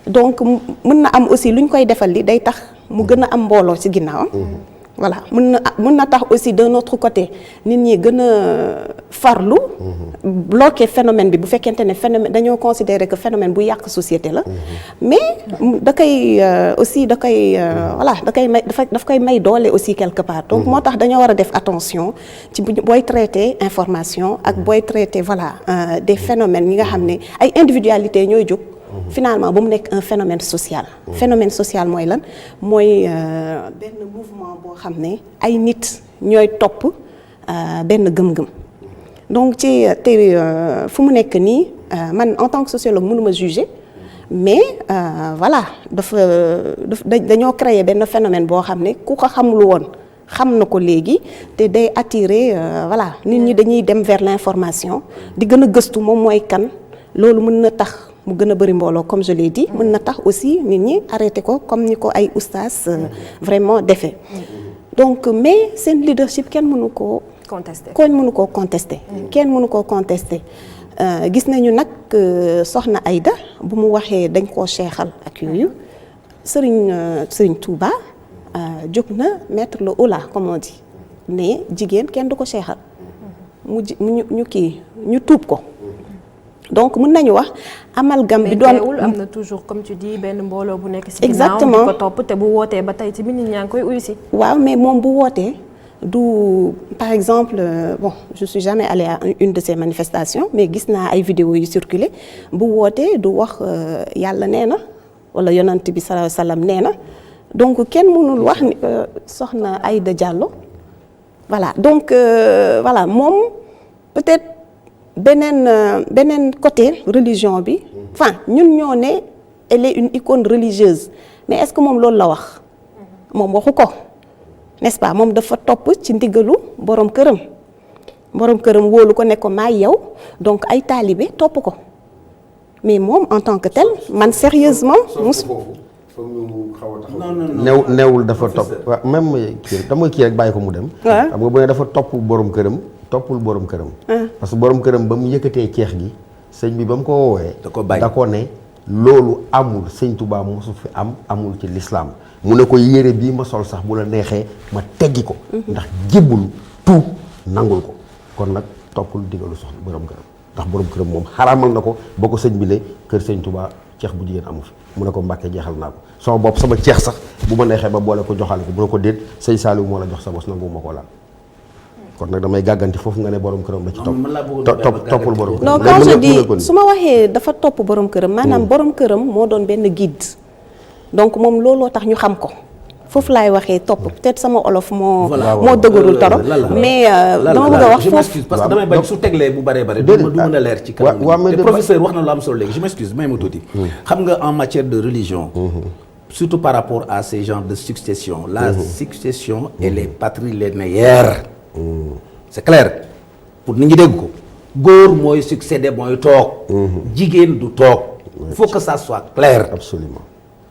donc mën na am aussi lu ñu koy defal li day tax mu gën a am mbooloo ci ginnaawam voilà mën na tax aussi d'un autre côté nit ñi gën a farlu bloquer phénomène bi bu fekkente ne phénomène dañoo considérer que phénomène bu yàq société la mais da koy aussi da koy may doole aussi quelque part donc moo tax dañoo war a def attention ci booy traiter information ak booy traiter voilà des phénomènes yi nga xam ne ay individualités ñooy jóg finalement ba mu nekk un phénomène social mooy lan mooy benn mouvement boo xam ne ay nit ñooy topp benn gëm-gëm donc te fu mu nekk nii man en tant que sociologue mënuma juger mais voilà dañoo créer benn phénomène boo xam ne ku ko xamul woon xam na ko léegi te day attirer voilà nit ñi dañuy dem vers l'information di gën a gëstu moom mooy kan loolu mën na tax mu gën a bëri mbooloo comme je l'ai dit mën na tax aussi nit ñi arrêté ko comme ni ko ay oustaz vraiment defee donc mais seen leadership kenn mënu koo contester gis nañu nag soxna Aïda bu mu waxee dañ koo seexal ak yooyu Serigne Touba jóg na mettre le holà comme on dit ne jigéen kenn du ko seexal ñu tuub ko donc mën nañu wax amalgame bi doon am na toujours comme tu dis benn mbooloo bu nekk ci exactement ginnaaw di ko topp te bu wootee ba tey ci nit ñaa ngi koy uyu si waaw mais moom bu wootee du par exemple bon je suis jamais allée à une de ces manifestations mais gis naa ay vidéos yu circulé bu wootee du wax yàlla nee na wala yonent bi sallallahu alayhi wasallam nee na donc kenn mënul wax ni soxna Aïda Diallo voilà donc voilà moom peut-être beneen côté religion bi enfin ñun ñoo ne elle est une icône religieuse mais est-ce que moom loolu la wax moom waxu ko n'est-ce pas moom dafa topp ci ndigalu borom këram wóolu ko ne ko maay yow donc ay taalibe topp ko mais moom en tant que tel man sérieusement neewul dafa topp waaw même kii dama kii rek bàyyi ko mu dem. xam nga bu ne dafa topp borom këram toppul borom këram. parce que borom këram ba mu yëkkatee ceex gi sëñ bi ba mu ko woowee. da ko ne loolu amul sëñ Touba mosu fi amul ci lislaam mu ne ko yére bii ma sol sax bu la neexee ma teggi ko. ndax jébbul tuub nangul ko kon nag toppul digalu soxna borom këram ndax borom këram moom xaraamal na ko ba ko sëñ bi ne kër sëñ Touba ceex bu jigéen amu fi. mu ne ko Mbàkke jeexal naa ko sama bopp sama ceex sax bu ma neexee ba boole ko joxaale ko bu ne ko déet sëñ Saliou moo la jox sa bos nangu ma ko laal kon nag damay gàgganti foofu nga ne borom këram la ci toppul borom këram. non quand je dis su ma waxee dafa topp borom këram maanaam borom këram moo doon benn guide donc moom looloo tax ñu xam ko foofu laay waxee topp peut-être sama olof moo dëgërul torop mais dama bëgg a wax foofu parce que damay bañ su teglee bu bëree bëri du mën a leer ci kanam te professeur wax na lu am solo léegi je m'excuse may ma tuuti xam nga en matière de religion surtout par rapport à ces genres de succession la succession elle est patrilinéaire c'est clair pour nit ñi dégg ko góor mooy succéder mooy toog jigéen du toog il faut que ça soit clair absolument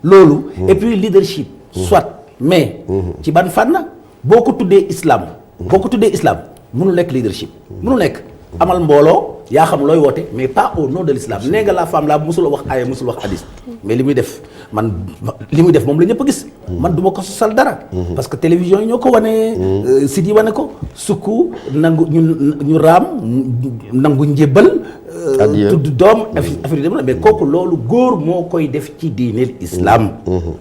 loolu et puis leadership soit mais ci ban fànn boo ko tuddee islam mënul nekk leadership mënul nekk amal mbooloo yaa xam looy woote mais pas au nom de l'islam nee nga la femme la musul wax aaya musul wax hadis mais li muy def moom la ñëpp a gis man du ma ko sosal dara parce que télévision yi ñoo ko wane site yi wane ko sukku nangu ñu raam nangu njébbal tudd doom affaire yi mais kooku loolu góor moo koy def ci diineel islam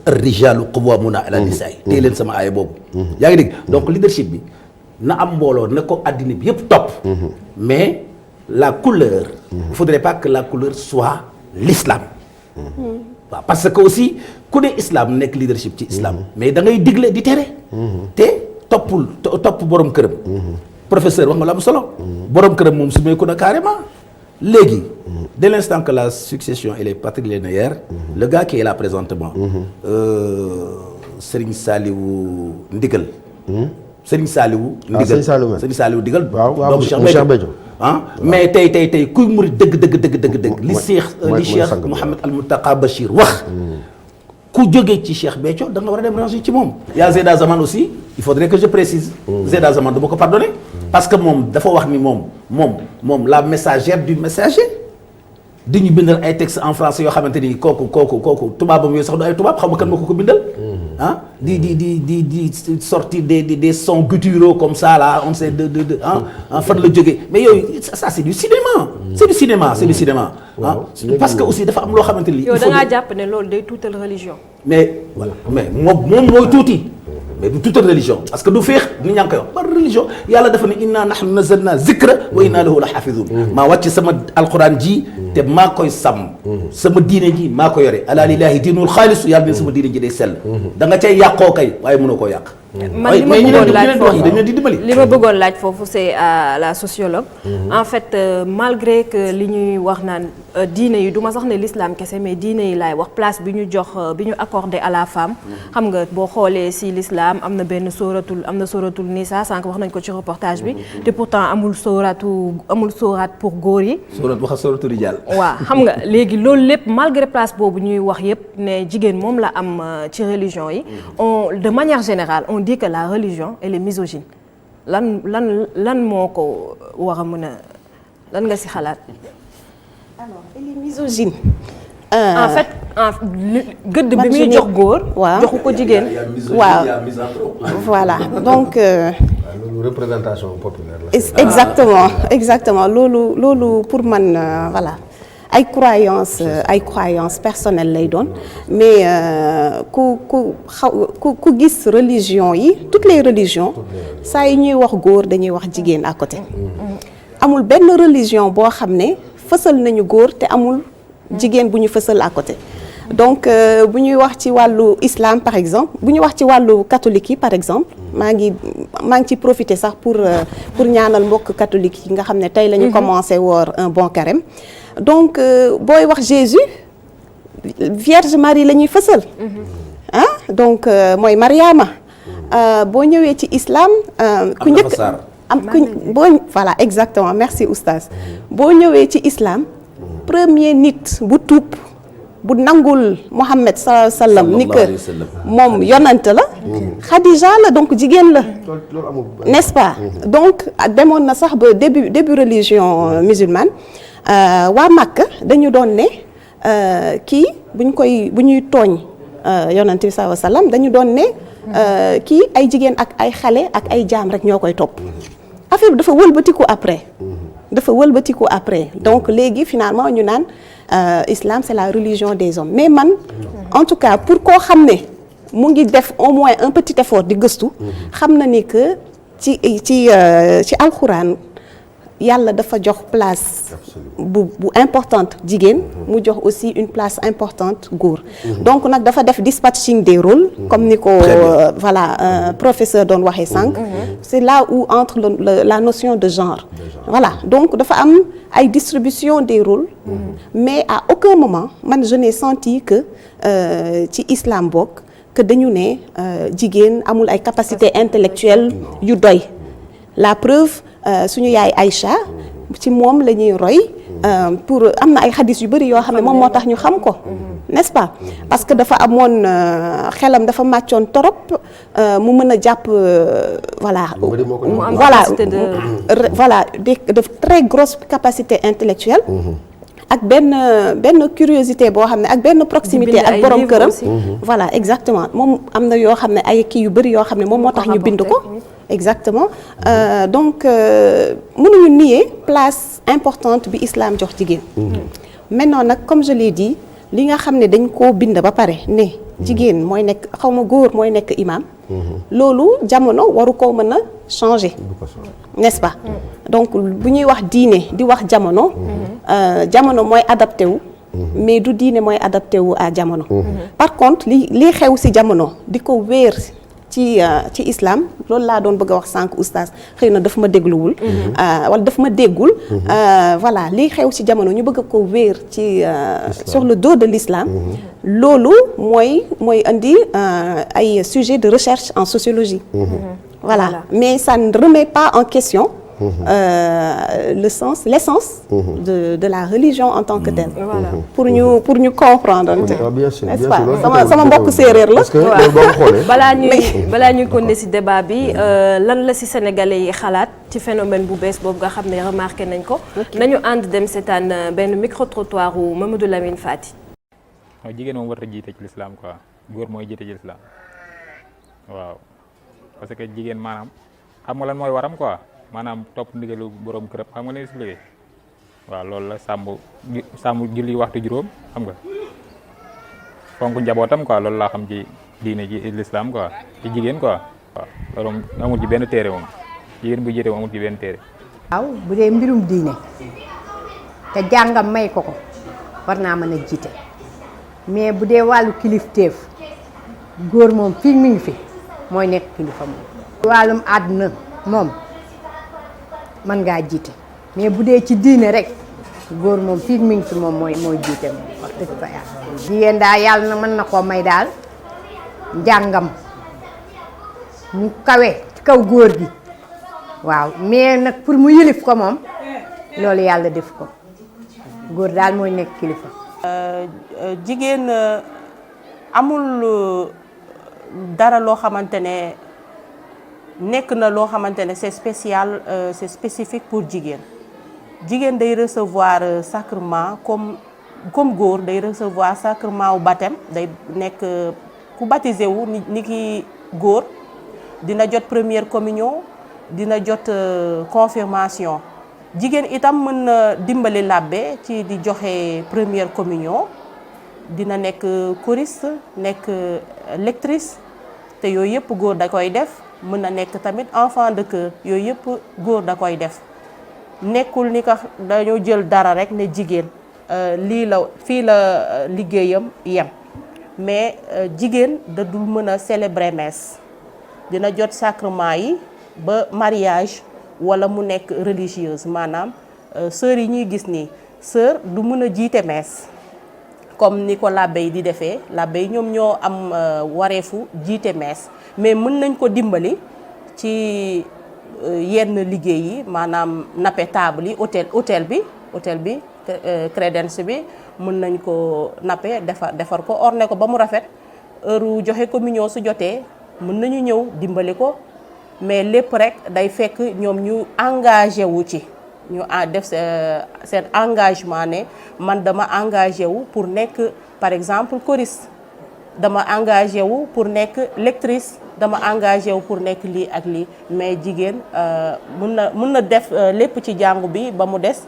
ar-rijaalu qawwaamuuna ala nisaa tey leen sama aaya boobu yaa ngi dégg donc leadership bi na am mbooloo na ko addina bi yëpp topp mais la couleur il faudrait pas que la couleur soit l'islam waaw parce que aussi ku ne islam nekk leadership ci islam mais da ngay digle di tere te topp borom këram professeur wax nga la am solo borom këram moom su meeku na carrément léegi dès l'instant que la succession elle est patrilinéaire le gars qui est là présentement Serigne Saliou Ndigal Serigne Saliou Ndigal doomu Cheikh Béthio mais tey kuy murid dëgg li Cheikh Mouhamed Al Mountakha Bachir wax ku jógee ci Cheikh Béthio da nga war a dem ranger ci moom yaa Zeyda Zaman aussi il faudrait que je précise Zeyda Zaman du ma ko pardonner parce que moom dafa wax ni moom la messagère du messager di ñu bindal ay textes en français yoo xamante ni kooku tubaabam yooyu sax du ay tubaab xam nga kan moo ko bindal di sortir des sons gutturaux comme ça là on sait fan la jógee mais yooyu ça c'est du cinéma parce que aussi dafa am loo xamante ni. yow da ngaa jàpp ne loolu day tuutal religion. mais voilà mais moom mooy tuuti. mais du toute religion parce que du féex ni ñaa ngi koy wax par religion yàlla dafa ne inna nahnu nazzalna zikra wa inna lahu la xaafidun maa wàcc sama alquran ji te maa koy sàmm sama diine ji maa ko yore ala lillahi diinul xaalisu yàlla ne sama diine ji day sell da nga cay yàqoo kay waaye mënoo koo yàq man li ma bëggoon laaj foofu c'est la sociologue en fait malgré que li ñuy wax naan diine yi du ma sax ne l'islam kese mais diine yi laay wax place bi ñu jox bi ñu accordé à la femme xam nga boo xoolee si l'islam am na benn sóoratul Nisa sànq wax nañ ko ci reportage bi te pourtant amul sóorat pour góor yi sóoratu rijaal waaw xam nga léegi loolu lépp malgré place boobu ñuy wax yépp ne jigéen moom la am ci religion yi de manière générale on dit que la religion elle est misogyne lan moo ko war a mën a lan nga ci xalaat. alors elle est misogyne. en fait gëdd bi muy jox góor. waaw joxu ko jigéen. waaw voilà donc. loolu représentation populaire la. exactement loolu pour man voilà. ay croyances personnelles lay doon mais ku gis religion yi toutes les religions saa yi ñuy wax góor dañuy wax jigéen à côté amul benn religion boo xam ne fësal nañu góor te amul jigéen bu ñu fësal à côté donc bu ñuy wax ci wàllu islam par exemple bu ñuy wax ci wàllu catholique yi par exemple maa ngi ci profiter sax pour ñaanal mbokk catholique yi nga xam ne tey la ñu commencé woor un bon carême donc booy wax Jésus Vierge Marie la ñuy fësal donc mooy Mariama boo ñëwee ci islam ku njëkk voilà exactement merci oustaz boo ñëwee ci islam premier nit bu tuub bu nangul Mohammed sallallahu alayhi wa sallam ni que moom yonant la Khadija la donc jigéen la n'est-ce pas donc demoon na sax ba début religion musulmane waa Makka dañu doon ne kii bu ñuy tooñ yonant bi sallallahu alayhi wa sallam dañu doon ne kii ay jigéen ak ay xale ak ay jaam rek ñoo koy topp affaire bi dafa wëlbatiku après donc léegi finalement ñu naan islam c'est la religion des hommes mais man en tout cas pour koo xam ne mu ngi def au moins un petit effort di gëstu xam na ni que ci alxuraan yàlla dafa jox place bu importante jigéen mu jox aussi une place importante góor donc nag dafa def dispatching des rôles comme ni ko voilà professeur doon waxee sànq c'est là où entre la notion de genre voilà donc dafa am ay distribution des rôles mais à aucun moment man je n'ai senti que ci islam bokk que dañu ne jigéen amul ay capacité intellectuelle yu doy la preuve suñu yaay Aïcha ci moom la ñuy roy pour am na ay xadis yu bëri yoo xam ne moom moo tax ñu xam ko n'est-ce pas parce que dafa amoon xelam dafa màccoon torop mu mën a jàpp voilà de très grosse capacité intellectuelle ak benn curiosité boo xam ne ak benn proximité ak borom këram voilà exactement moom am na yoo xam ne ay kii yu bëri yoo xam ne moom moo tax ñu bind ko exactement donc mënuñu nier place importante bi islam jox jigéen maintenant nag comme je l'ai dit li nga xam ne dañ koo bind ba pare ne jigéen mooy nekk xawma góor mooy nekk imam loolu jamono waru koo mën a changer n'est-ce pas donc bu ñuy wax diine di wax jamono jamono mooy adapté wu mais du diine mooy adapté wu à jamono par contre li xew ci jamono di ko wéer ci islam loolu laa doon bëgg a wax sànq oustaz xëy na daf ma dégluwul wala daf ma déggul voilà lii xew ci jamono ñu bëgg ko wéer ci sur le dos de l'islam loolu mooy indi ay sujet de recherche en sociologie voilà mais ça ne remet pas en question l'essence de la religion en tant que telle pour ñu comprendre n'est-ce pas sama mbokk séeréer la balaa ñuy continuer ci débat bi lan la ci sénégalais yi xalaat ci phénomène bu bees boobu nga xam ne remarqué nañ ko nañu ànd dem seetaan benn micro-trottoir u Mamadou Lamine Fati. jigéen moom war a jiite ci l'islam quoi góor mooy jiite ci l'islam waaw parce que jigéen maanaam xam nga lan mooy waram quoi maanaam topp ndigalu borom kërëb xam nga leen expliqué waaw loolu la sàmm julli waxtu juróom xam nga fonk njabootam quoi loolu laa xam ci diine ji l'islam quoi ci jigéen quoi waaw loolu moom amul ci benn téere moom jigéen bu jiite moom amul ci benn téere. waaw bu dee mbirum diine te jàngam may ko war naa mën a jiite mais bu dee wàllu kilifteef góor moom fii mi ngi fi mooy nekk kilifa moom. wàllum àdduna moom. mën ngaa jiite mais bu dee ci diine rek góor moom fii mi ngi fi moom mooy jiite moom wax dëgg fa yàlla jigéen daal yàlla na mën na koo may daal njàngam mu kawe ci kaw góor gi waaw mais nag pour mu yilif ko moom loolu yàlla def ko góor daal mooy nekk kilifa. jigéen amul dara loo xamante ne nekk na loo xamante ne c'est spécial c'est spécifique pour jigéen day recevoir sacrement comme góor day recevoir sacrement wu baptême day nekk ku baptisé wu ni ki góor dina jot première communion dina jot confirmation jigéen itam mën na dimbali làbbe ci di joxe première communion dina nekk choriste nekk lectrice te yooyu yëpp góor da koy def mën na nekk tamit enfant de chœur yooyu yëpp góor da koy def nekkul ni ko dañoo jël dara rek ne jigéen lii la fii la liggéeyam yem mais jigéen da dul mën a célébrer messe dina jot sacrement yi ba mariage wala mu nekk religieuse maanaam sœurs yi ñuy gis nii sœur du mën a jiite messe comme ni ko l'abbé yi di defee l'abbé yi ñoom ñoo am wareefu jiite messe mais mën nañ ko dimbali ci yenn liggéey yi maanaam nappe table yi hôtel bi crédence bi mën nañ ko nappe defar ko orné ko ba mu rafet heure joxe communion su jotee mën nañu ñëw dimbali ko mais lépp rek day fekk ñoom ñu engagé wu ci ñu def seen engagement ne man dama engagé wu pour nekk par exemple choriste dama engagé wu pour nekk lectrice dama engagé wu pour nekk lii ak lii mais jigéen mën na def lépp ci jàngu bi ba mu des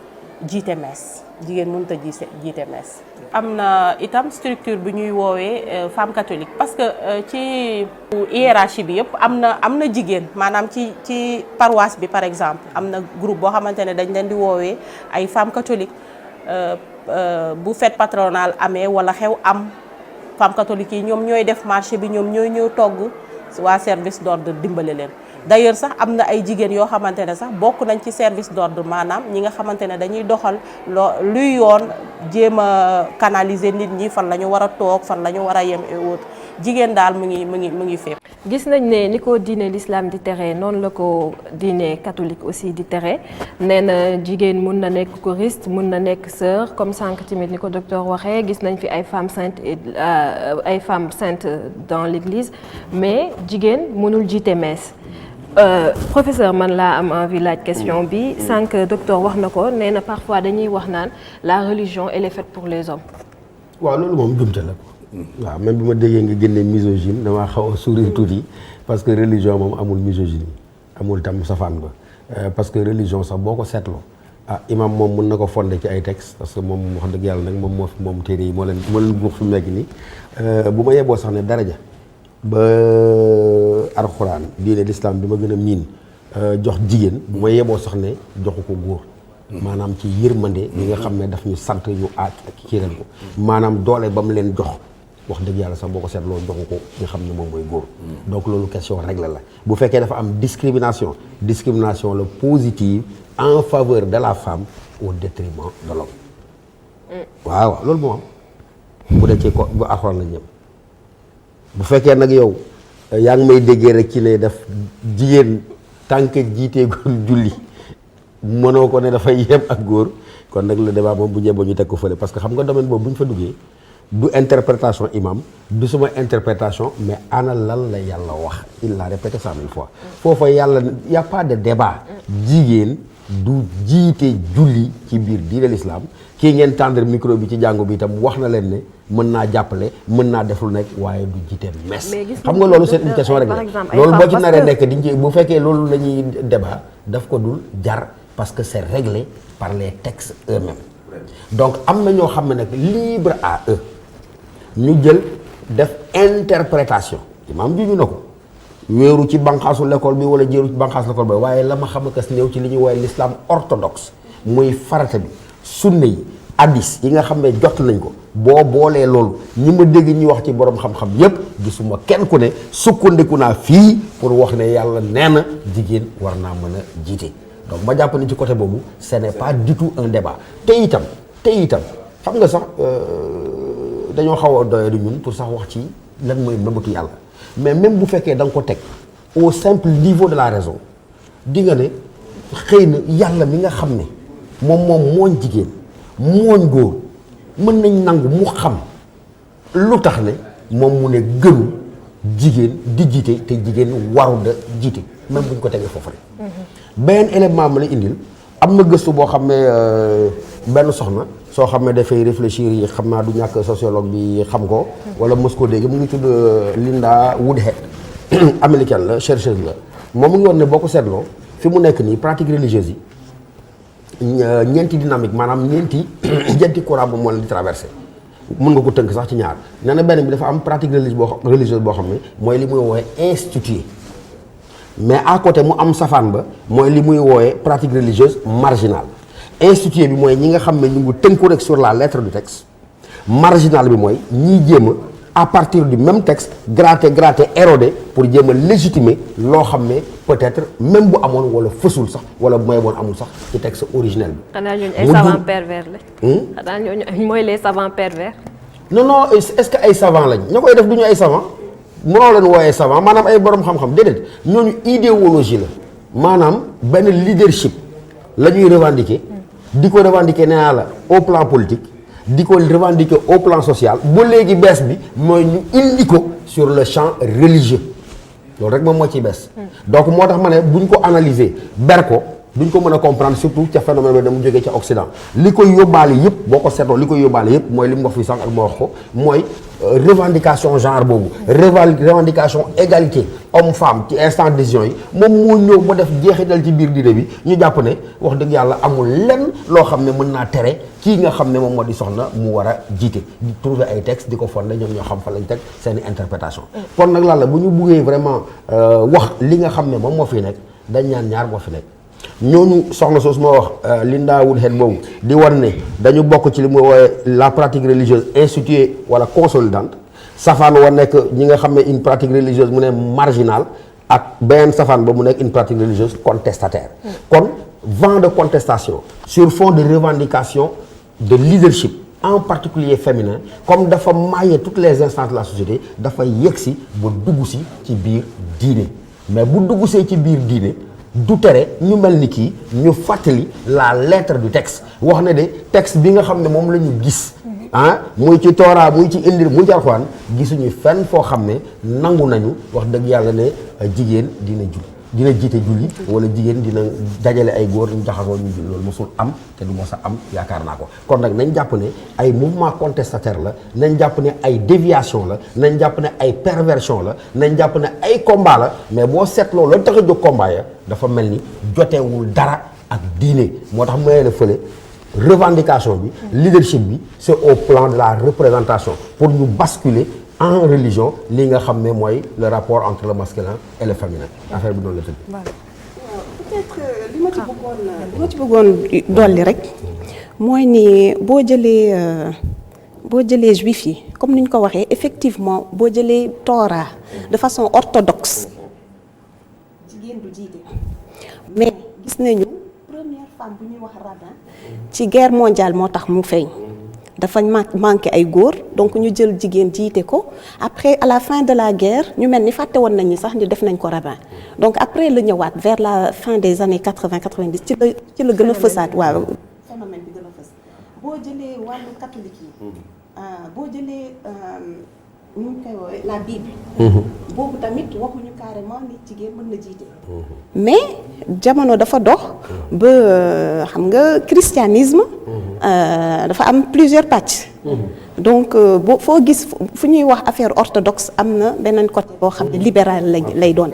jiite messe jigéen mënut a jiite messe. am na itam structure bi ñuy woowee femme catholique parce que ci hiérarchie bi yëpp am na jigéen maanaam ci paroisse bi par exemple am na groupe boo xamante ne dañ leen di woowee ay femme catholique bu fête patronale amee wala xew am femme catholique yi ñoom ñooy def marché bi ñoom ñooy ñëw togg waa service d'ordre dimbale leen. d'ailleurs sax am na ay jigéen yoo xamante ne sax bokk nañ ci service d'ordre maanaam ñi nga xamante ne dañuy doxal luy yoon jéem a canaliser nit ñi fan la ñu war a toog fan la ñu war a yem et autres jigéen daal mu ngi fépp. gis nañ ne ni ko diine l'islam di tere noonu la ko diine catholique aussi di tere nee na jigéen mun na nekk choriste mun na nekk sœur comme sànq tamit ni ko docteur waxee gis nañ fi ay femmes saintes dans l'église mais jigéen mënul jiite messe. Professeur man laa am envie laaj question bi sànq docteur wax na ko nee na parfois dañuy wax naan la religion elle est faite pour les hommes. waaw loolu moom jumte la waaw même bi ma déggee nga génne misogyne damaa xaw a sourire tuuti parce que religion moom amul misogyne amul tam safaan ba parce que religion sax boo ko seetloo imam moom mën na ko fondé ci ay textes parce que moom wax dëgg yàlla nag moom téere yi moo leen guux fi mu nekk nii bu ma yeboo sax ne daraja ba alxuraan diine l'islam bi ma gën a miin jox jigéen bu ma yeboo sax ne joxu ko góor maanaam ci yërmande yi nga xam ne daf ñu sant ñu ak kii leen ko maanaam doole ba mu leen jox wax dëgg yàlla sax boo ko seetloo joxu ko nga xam ne moom mooy góor donc loolu question règle la bu fekkee dafa am discrimination la positive en faveur de la femme au détriment de l'homme waaw loolu moo am bu dee ci ko bu alxuraan la ñëm bu fekkee nag yow yaa ngi may déggee rek ci ne def jigéen tànk jiitee góor julli mënoo ko ne dafay yem ak góor kon nag le débat moom bu ñëwee ñu teg ko fële parce que xam nga domaine boobu bu ñu fa duggee du interprétation imam du suma interprétation mais ana lan la yàlla wax il l'a répété 100 000 fois foofa yàlla y a pas de débat jigéen du jiite julli ci biir diine l'islam kii ngeen tendre micro bi ci jàngu bi itam wax na leen ne mën naa jàppale mën naa def lu nekk waaye du jiite messe xam nga loolu c'est une question rek loolu boo ci naree nekk diñ ci bu fekkee loolu la ñuy débat daf ko dul jar parce que c'est réglé par les textes eux-mêmes donc am na ñoo xam ne nag libre à eux ñu jël def interprétation imaam juñu na ko wéeru ci banqaasu l'école bi wala jéeru ci banqaasu l'école bi waaye la ma xam a kas néew ci li ñuy woowee l'islam orthodoxe muy farata bi sunna yi hadis yi nga xam ne jot nañ ko boo boolee loolu ñi ma dégg ñi wax ci borom xam-xam yépp gisuma kenn ku ne sukkandiku naa fii pour wax ne yàlla nee na jigéen war naa mën a jiite donc ma jàpp ni ci côté boobu ce n'est pas du tout un débat te itam xam nga sax dañoo xaw a doyadi ñun pour sax wax ci lan mooy mëbatu yàlla mais même bu fekkee da nga ko teg au simple niveau de la raison di nga ne xëy na yàlla mi nga xam ne moom mooñ jigéen mooñ góor mën nañ nangu mu xam lu tax ne moom mu ne gënu jigéen di jiite te jigéen waru da jiite même bu ñu ko tegee foofu rek benn élément ma la indil am na gëstu boo xam ne benn soxna soo xam ne dafay réfléchir yi xam naa du ñàkk sociologue bi xam ko wala mos koo dégg mu ngi tudd Linda Woodhead américaine la chercheuse la moom mu ngi woon ne boo ko seetloo fi mu nekk nii pratique religieuse yi ñeenti dynamique maanaam ñeenti courant ba moo leen di traversé mën nga ko tënk sax ci ñaar nee na benn bi dafa am pratique religieuse boo xam ne mooy li muy woowee institué mais à côté mu am safaan ba mooy li muy woowee pratique religieuse marginale institué bi mooy ñi nga xam ne ñu ngi tënku rek sur la lettre du texte. Marginal bi mooy ñiy jéem a à partir du même texte gratter éroder pour jéem a légitimer loo xam ne peut-être même bu amoon wala fësul sax wala bu may woon amul sax ci texte originel bi. xanaa ñooñu ay savants pervers la. xanaa ñooñu mooy les savants pervers. non est-ce que ay savants lañ ña koy def du ñu ay savants mënoo leen wooyee savant maanaam ay borom xam-xam déedéet ñooñu idéologie la maanaam benn leadership la ñuy revendiquer di ko revendiquer nee naa la au plan politique. di ko revendiquer au plan social ba léegi bees bi mooy ñu indi ko sur le champ religieux loolu rek moom moo ciy bees. donc moo tax ma ne buñ ko analyser ber ko duñ ko mën a comprendre surtout ca phénomène bi dama jógee ca Occident li koy yóbbaale yëpp boo ko seetloo li koy yóbbaale yëpp mooy li mu wax fi sànq ak ma wax ko mooy revendication genre boobu revendication égalité homme femme ci instant décision yi moom moo ñëw ba def jeexital ci biir diine bi ñu jàpp ne wax dëgg yàlla amul lenn loo xam ne mën naa tere kii nga xam ne moom moo di soxna mu war a jiite di trouver ay textes di ko fonde ñoom ñoo xam fa lañ teg seeni interprétation kon nag lan la bu ñu buggee vraiment wax li nga xam ne moom moo fi nekk dañ ñaan ñaar moo fi nekk ñooñu soxna soosu moo wax Linda Woodhead boobu di war ne dañu bokk ci li mu woowee la pratique religieuse instituée wala consolidante safaan wa nekk ñi nga xam ne une pratique religieuse mu ne marginale ak beneen safaan ba mu nekk une pratique religieuse contestataire kon vent de contestation sur fond de revendication de leadership en particulier féminin comme dafa mailler toutes les instances de la société dafa yegsi ba dugg si ci biir diine mais bu dugg see ci biir diine du tere ñu mel ni kii ñu fàttali la lettre du texte wax ne de texte bi nga xam ne moom la ñu gis muy ci Torah muy ci Injil muy ci Alxuraan gisuñu fenn foo xam ne nangu nañu wax dëgg yàlla ne jigéen dina jiite julli wala jigéen dina dajale ay góor ñu jaxasoo ñu julli loolu mosul am te du mos a am yaakaar naa ko kon nag nañ jàpp ne ay mouvement contestataire la nañ jàpp ne ay déviation la nañ jàpp ne ay perversion la nañ jàpp ne ay combat la mais boo seetloo la tax a jóg combat ya dafa mel ni jotewul dara ak diine moo tax mayee la fële revendication bi leadership bi c'est au plan de la représentation pour ñu basculer en religion li nga xam ne mooy le rapport entre le masculin et le féminin affaire bi noonu la tëdd. peut-être li ma ci bëggoon dolli rek mooy ni boo jëlee juif yi comme ni ñu ko waxee effectivement boo jëlee Torah de façon orthodoxe jigéen du jiite mais gis nañu première femme bu ñuy wax rabbin ci guerre mondiale moo tax mu feeñ. dafa manqué ay góor donc ñu jël jigéen jiite ko après à la fin de la guerre ñu mel ni fàtte woon nañu sax ni def nañ ko rabbin donc après la ñëwaat vers la fin des années 80-90 ci la gën a fësaat waaw phénomène bi gën a fës boo jëlee wàllu catholique yi boo jëlee ñu koy woowee la Bible boobu tamit waxuñu carrément ni jigéen mën na jiite mais jamono dafa dox ba xam nga christianisme dafa am plusieurs pàcc donc boo foo gis fu ñuy wax affaire orthodoxe am na beneen côté boo xam ne libéral lay doon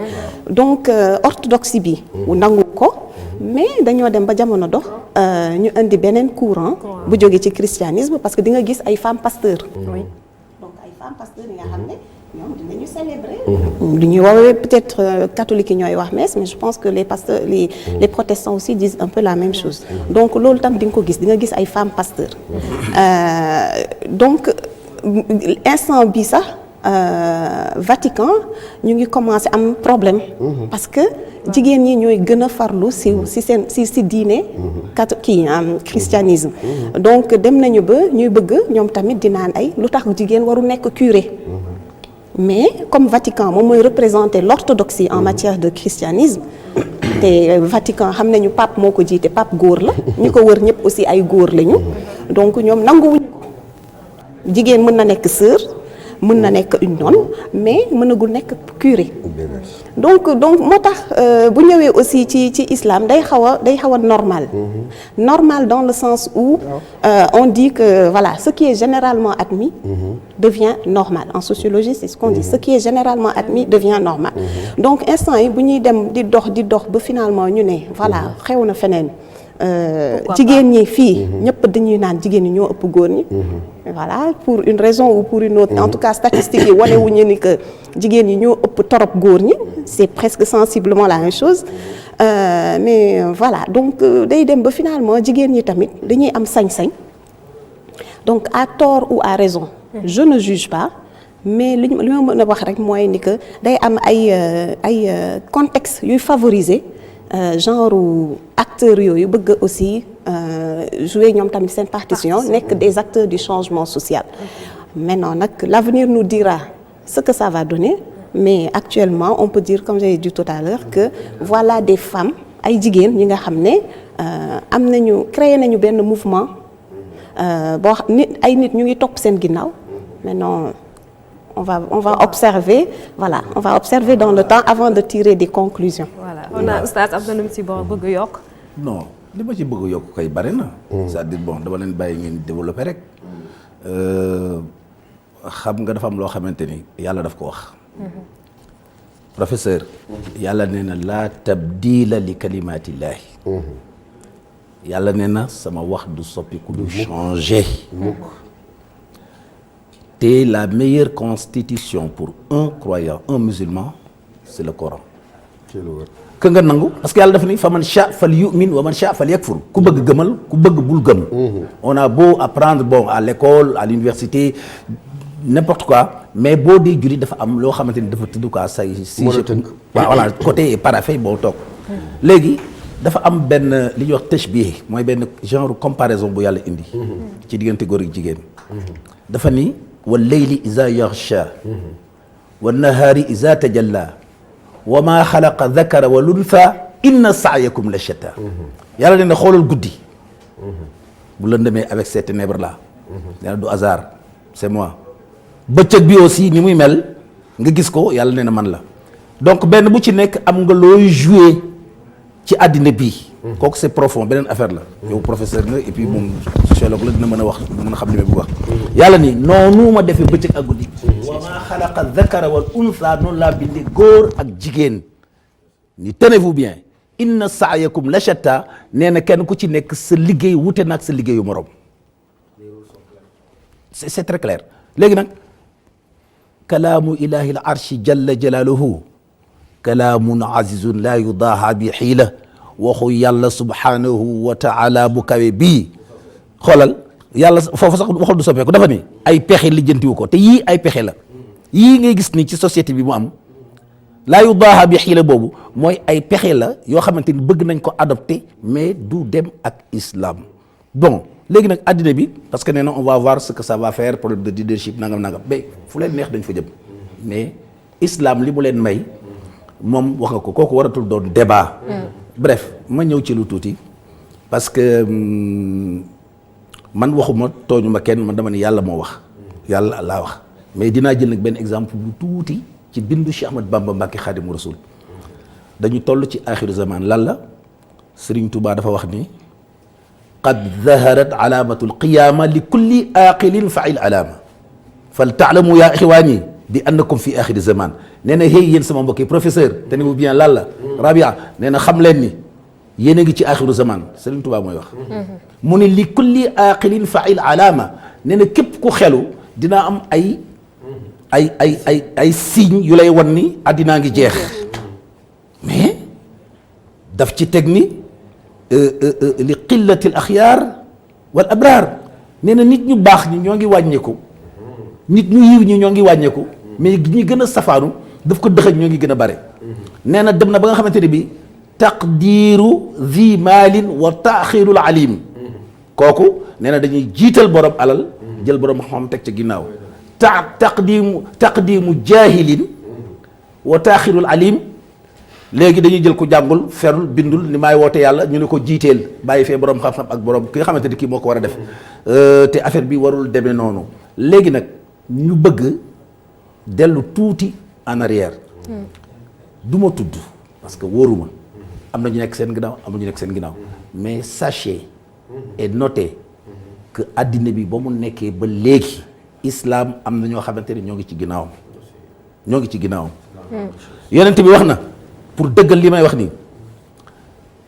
donc orthodoxie bi nangu ko mais dañoo dem ba jamono dox ñu indi beneen courant bu jógee ci christianisme parce que di nga gis ay femmes pasteurs pasteurs yi nga xam ne ñoom dinañu célébrer lu ñuy woowee peut-être catholiques yi ñooy wax messe mais je pense que les pasteurs les protestants aussi disent un peu la même chose donc loolu tam di nga ko gis di nga gis ay femmes pasteurs donc instant bi sax Vatican ñu ngi commencé am problème parce que jigéen ñi ñooy gën a farlu si diine christianisme donc dem nañu ba ñuy bëgg ñoom tamit di naan ay lu tax jigéen waru nekk curé mais comme Vatican moom mooy représenter l'orthodoxie en matière de christianisme te Vatican xam nañu pape moo ko jiite pape góor la ñu ko wër ñëpp aussi ay góor lañu donc ñoom nanguwuñu ko jigéen mën na nekk sœur mën na nekk une nonne mais mënagul nekk curé donc moo tax bu ñëwee aussi ci islam day xaw a normal normal dans le sens où on dit que voilà ce qui est généralement admis devient normal en sociologie c'est ce qu'on dit ce qui est généralement admis devient normal donc instant yi bu ñuy dem di dox ba finalement ñu ne voilà xew na feneen jigéen ñi fii ñëpp dañuy naan jigéen ñi ñoo ëpp góor ñi voilà pour une raison ou pour une autre en tout cas statistiques yi wane wuñu ni que jigéen ñi ñoo ëpp torop góor ñi c'est presque sensiblement la même chose mais voilà donc day dem ba finalement jigéen ñi tamit dañuy am sañ-sañ donc à tort ou à raison je ne juge pas mais li ma mën a wax rek mooy ni que day am ay contexte yuy favoriser genre acteurs yooyu bëgg aussi jouer ñoom tamit seen partition nekk des acteurs du changement social. Maintenant nag l'avenir nous dira ce que ça va donner mais actuellement on peut dire comme j'ai dit tout à l'heure que voilà des femmes ay jigéen ñi nga xam ne am nañu créé nañu benn mouvement boo xam nit ay nit ñu ngi topp seen ginnaaw maintenant on va observer voilà on va observer dans le temps avant de tirer des conclusions. voilà on a oustaz am na lu mu si bëgg yokk. non li ma ci bëgg yokk kay bari na. c'est-à-dire bon dama leen bàyyi ngeen développer rek xam nga dafa am loo xamante ni yàlla daf ko wax. professeur. yàlla nee na laa tabdila li kalimatillahi. yàlla nee na sama wax du soppiku du changer. te la meilleure constitution pour un croyant un musulman c'est le Coran. que nga nangu parce que yàlla dafa ni fa man sha fal yu'min wa man sha fal yakfur ku bëgg gëmal ku bëgg bul gëm. on a beau apprendre bon à l'école à l'université n'importe quoi mais boo dee jullit dafa am loo xamante ni dafa tudd quoi say. si je waaw voilà côté est parfait boo toog. léegi dafa am benn li ñuy wax tashbih mooy benn genre comparaison bu yàlla indi. ci diggante góor ak jigéen. dafa ni wal layli iza yaghsha wan nahari iza tajalla wa ma xalaqa dhakara wal untha inna sa'yakum la shatta. yàlla nee na xoolal guddi. bu lëndëmee avec ces ténèbres là. nee na du hasard c'est moi. bëccëg bi aussi ni muy mel nga gis ko yàlla nee na man la donc benn bu ci nekk am nga looy jouer ci àddina bi. kooku c'est profond beneen affaire la. yow professeur nga et puis moom sociologue la dina mën a wax mën a xam li may bëgg wax. yàlla ni noonu ma defee bëccëg ak guddi. wa maa xalaqa dhakara wal untha noonu laa bindi góor ak jigéen ni tenez-vous bien inna sa'yakum la shatta nee na kenn ku ci nekk sa liggéey wute na ak sa liggéeyu morom. c'est très clair léegi nag. kalaamu ilahi al arshi jalla jalaaluhu kalaamun azizun laa yudaaha bi xiila waxu yàlla subhanahu wa taala bu kawe bii xoolal yàlla foofu sax waxul du soppeeku dafa ni ay pexe lijjantiwu ko te yii ay pexe la yii ngay gis ni ci société bi mu am laa yudaaha bi xiila boobu mooy ay pexe la yoo xamante ni bëgg nañ ko adopté mais du dem ak islam bon léegi nag àddina bi parce que nee na on va voir ce que ça va faire problème de leadership nangam mais fu leen neex dañ fa jëm mais islam li mu leen may moom wax nga ko kooku waratul doon débat. bref ma ñëw ci lu tuuti parce que man waxuma tooñu ma kenn man dama ni yàlla moo wax yàlla laa wax mais dinaa jël nag benn exemple bu tuuti ci bindu Cheikh Ahmad Bamba Mbacké Khadimu Rasul dañu toll ci axiru zaman lan la Serigne Touba dafa wax ni. qad zaharat alaamatu alqiyaama li kulli aaqilin fa'il alaama fal ta'lamu yaa ixwaani bi annakum fi axiri zaman nee na hey yéen sama mbokki professeur tenez-vous bien lan la Rabia nee na xam leen ni yéen a ngi ci axiru zaman Serigne Touba mooy wax. mu ne li kulli aaqilin fa'il alaama nee na képp ku xelu dinaa am ay signes yu lay wan ni addinaa ngi jeex mais daf ci teg ni. li qillati al axyaar wal abraar nee na nit ñu baax ñi ñoo ngi wàññeeku nit ñu yiw ñi ñoo ngi wàññeeku mais ñi gën a safaanu daf ko dëxëñ ñoo ngi gën a bare nee na dem na ba nga xamante ne bi taqdiiru zi maalin wa taaxirul alim kooku nee na dañuy jiital borom alal jël borom xam teg ca ginnaaw taqdimu jaahilin wa taaxirul alim léegi dañuy jël ko jàngul ferul bindul ni maay woote yàlla ñu ne ko jiiteel bàyyi fee borom xam-xam ak borom ki nga xamante ni kii moo ko war a def te affaire bi warul demee noonu léegi nag ñu bëgg dellu tuuti en arrière du ma tudd parce que wóoruma am na ñu nekk seen ginnaaw am na ñu nekk seen ginnaaw mais sachez et notez que addina bi ba mu nekkee ba léegi islam am na ñoo xamante ni ñoo ngi ci ginnaawam yonent bi wax na. pour dëggal li may wax nii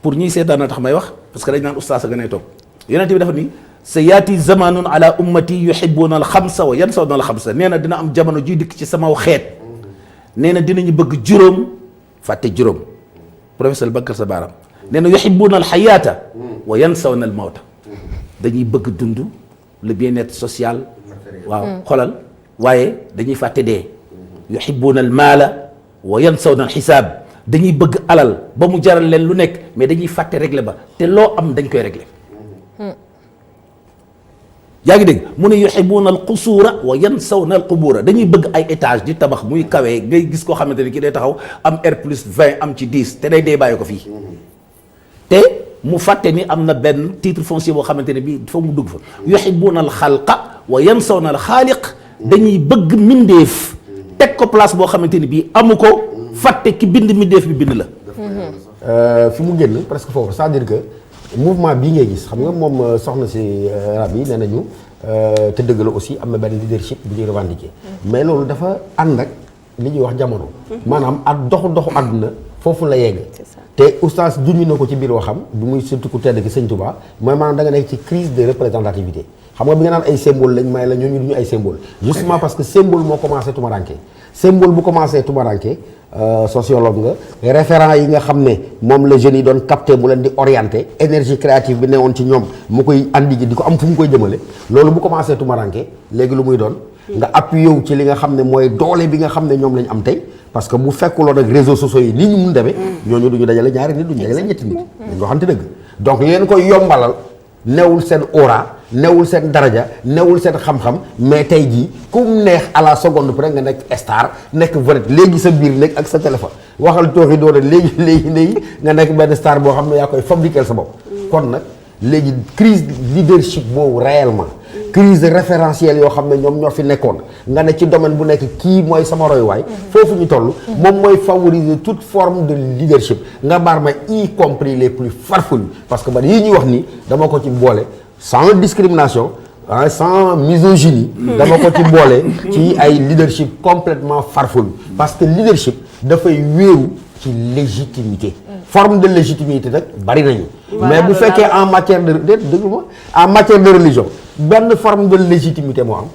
pour ñiy seetaan na tax may wax parce que dañ naan ustaas a gën a toog yonent bi dafa ni sa yaati zamanun ala ummati yuhibbuna al xamsa wa yansawna al xamsa nee na dina am jamono juy dikk ci sama xeet nee na dinañu bëgg juróom fàtte juróom professeur Bakar sa baaraam nee na yuhibbuna al xayaata wa yansawna al mawta dañuy bëgg dund le bien-être social waaw xolal waaye dañuy fàtte dee yuhibbuna al maala wa yansawna al xisaab dañuy bëgg alal ba mu jaral leen lu nekk mais dañuy fàtte régler ba te loo am dañ koy régler yaa ngi dégg mu ne yuhibbuna al qusuura wa yansawna al qubuura dañuy bëgg ay étage di tabax muy kawee ngay gis koo xamante ni ki day taxaw am R+20 am ci 10 te day dee bàyyi ko fii te mu fàtte ni am na benn titre foncier boo xamante ne bii fa mu dugg fa yuhibbuna al xalqa wa yansawna al xaaliq dañuy bëgg mindeef teg ko place boo xamante ni bii amu ko fàtte ki bind mindeef bi bind la fi mu génn presque foofu c'est-à-dire que mouvement bii ngay gis xam nga moom soxna si rab yi nee nañu te dëgg la aussi am na benn leadership bu ñuy revendiquer mais loolu dafa ànd ak li ñuy wax jamono maanaam ak doxu àdduna foofu la yegg te oustaz junñu na ko ci biir waxam bi muy surtout ku tedd ki sëñ Touba mooy maanaam da nga nekk ci crise de représentativité xam nga bi nga naan ay symbole lañ may la ñooñu duñu ay symbole justement parce que symbole moo commencé tumaranke symbole bu commencé tumaranke sociologue nga référent yi nga xam ne moom la jeunes yi doon capté mu leen di orienté énergie créative bi newoon ci ñoom mu koy andi di ko am fu mu koy jëmale loolu bu commencé tumaranke léegi lu muy doon nga appuyé wu ci li nga xam ne mooy doole bi nga xam ne ñoom lañ am tey parce que bu fekkuloon ak réseaux sociaux yi nii ñu mun demee ñooñu duñu dajale ñaari nit duñu dajale ñetti nit dañ waxante dëgg donc li leen koy yombalal newul seen aura newul seen daraja newul seen xam-xam mais tey jii ku mu neex à la seconde près nga nekk star nekk vedette léegi sa biir nekk ak sa téléphone waxal tooxi doona léegi nga nekk benn star boo xam ne yaa koy fabriquer sa bopp kon nag léegi crise leadership boobu réellement crise référentielle yoo xam ne ñoom ñoo fi nekkoon nga ne ci domaine bu nekk kii mooy sama royuwaay foofu ñu toll moom mooy favoriser toute forme de leadership nga baar ma y compris les plus farfelus parce que man yii ñuy wax nii dama ko ci boole sans discrimination sans misogynie dama ko ci boole ci ay leadership complètement farfelu parce que leadership dafay wéeru ci légitimité forme de légitimité nag bari nañu mais bu fekkee en matière de déglu ma en matière de religion benn forme de légitimité moo am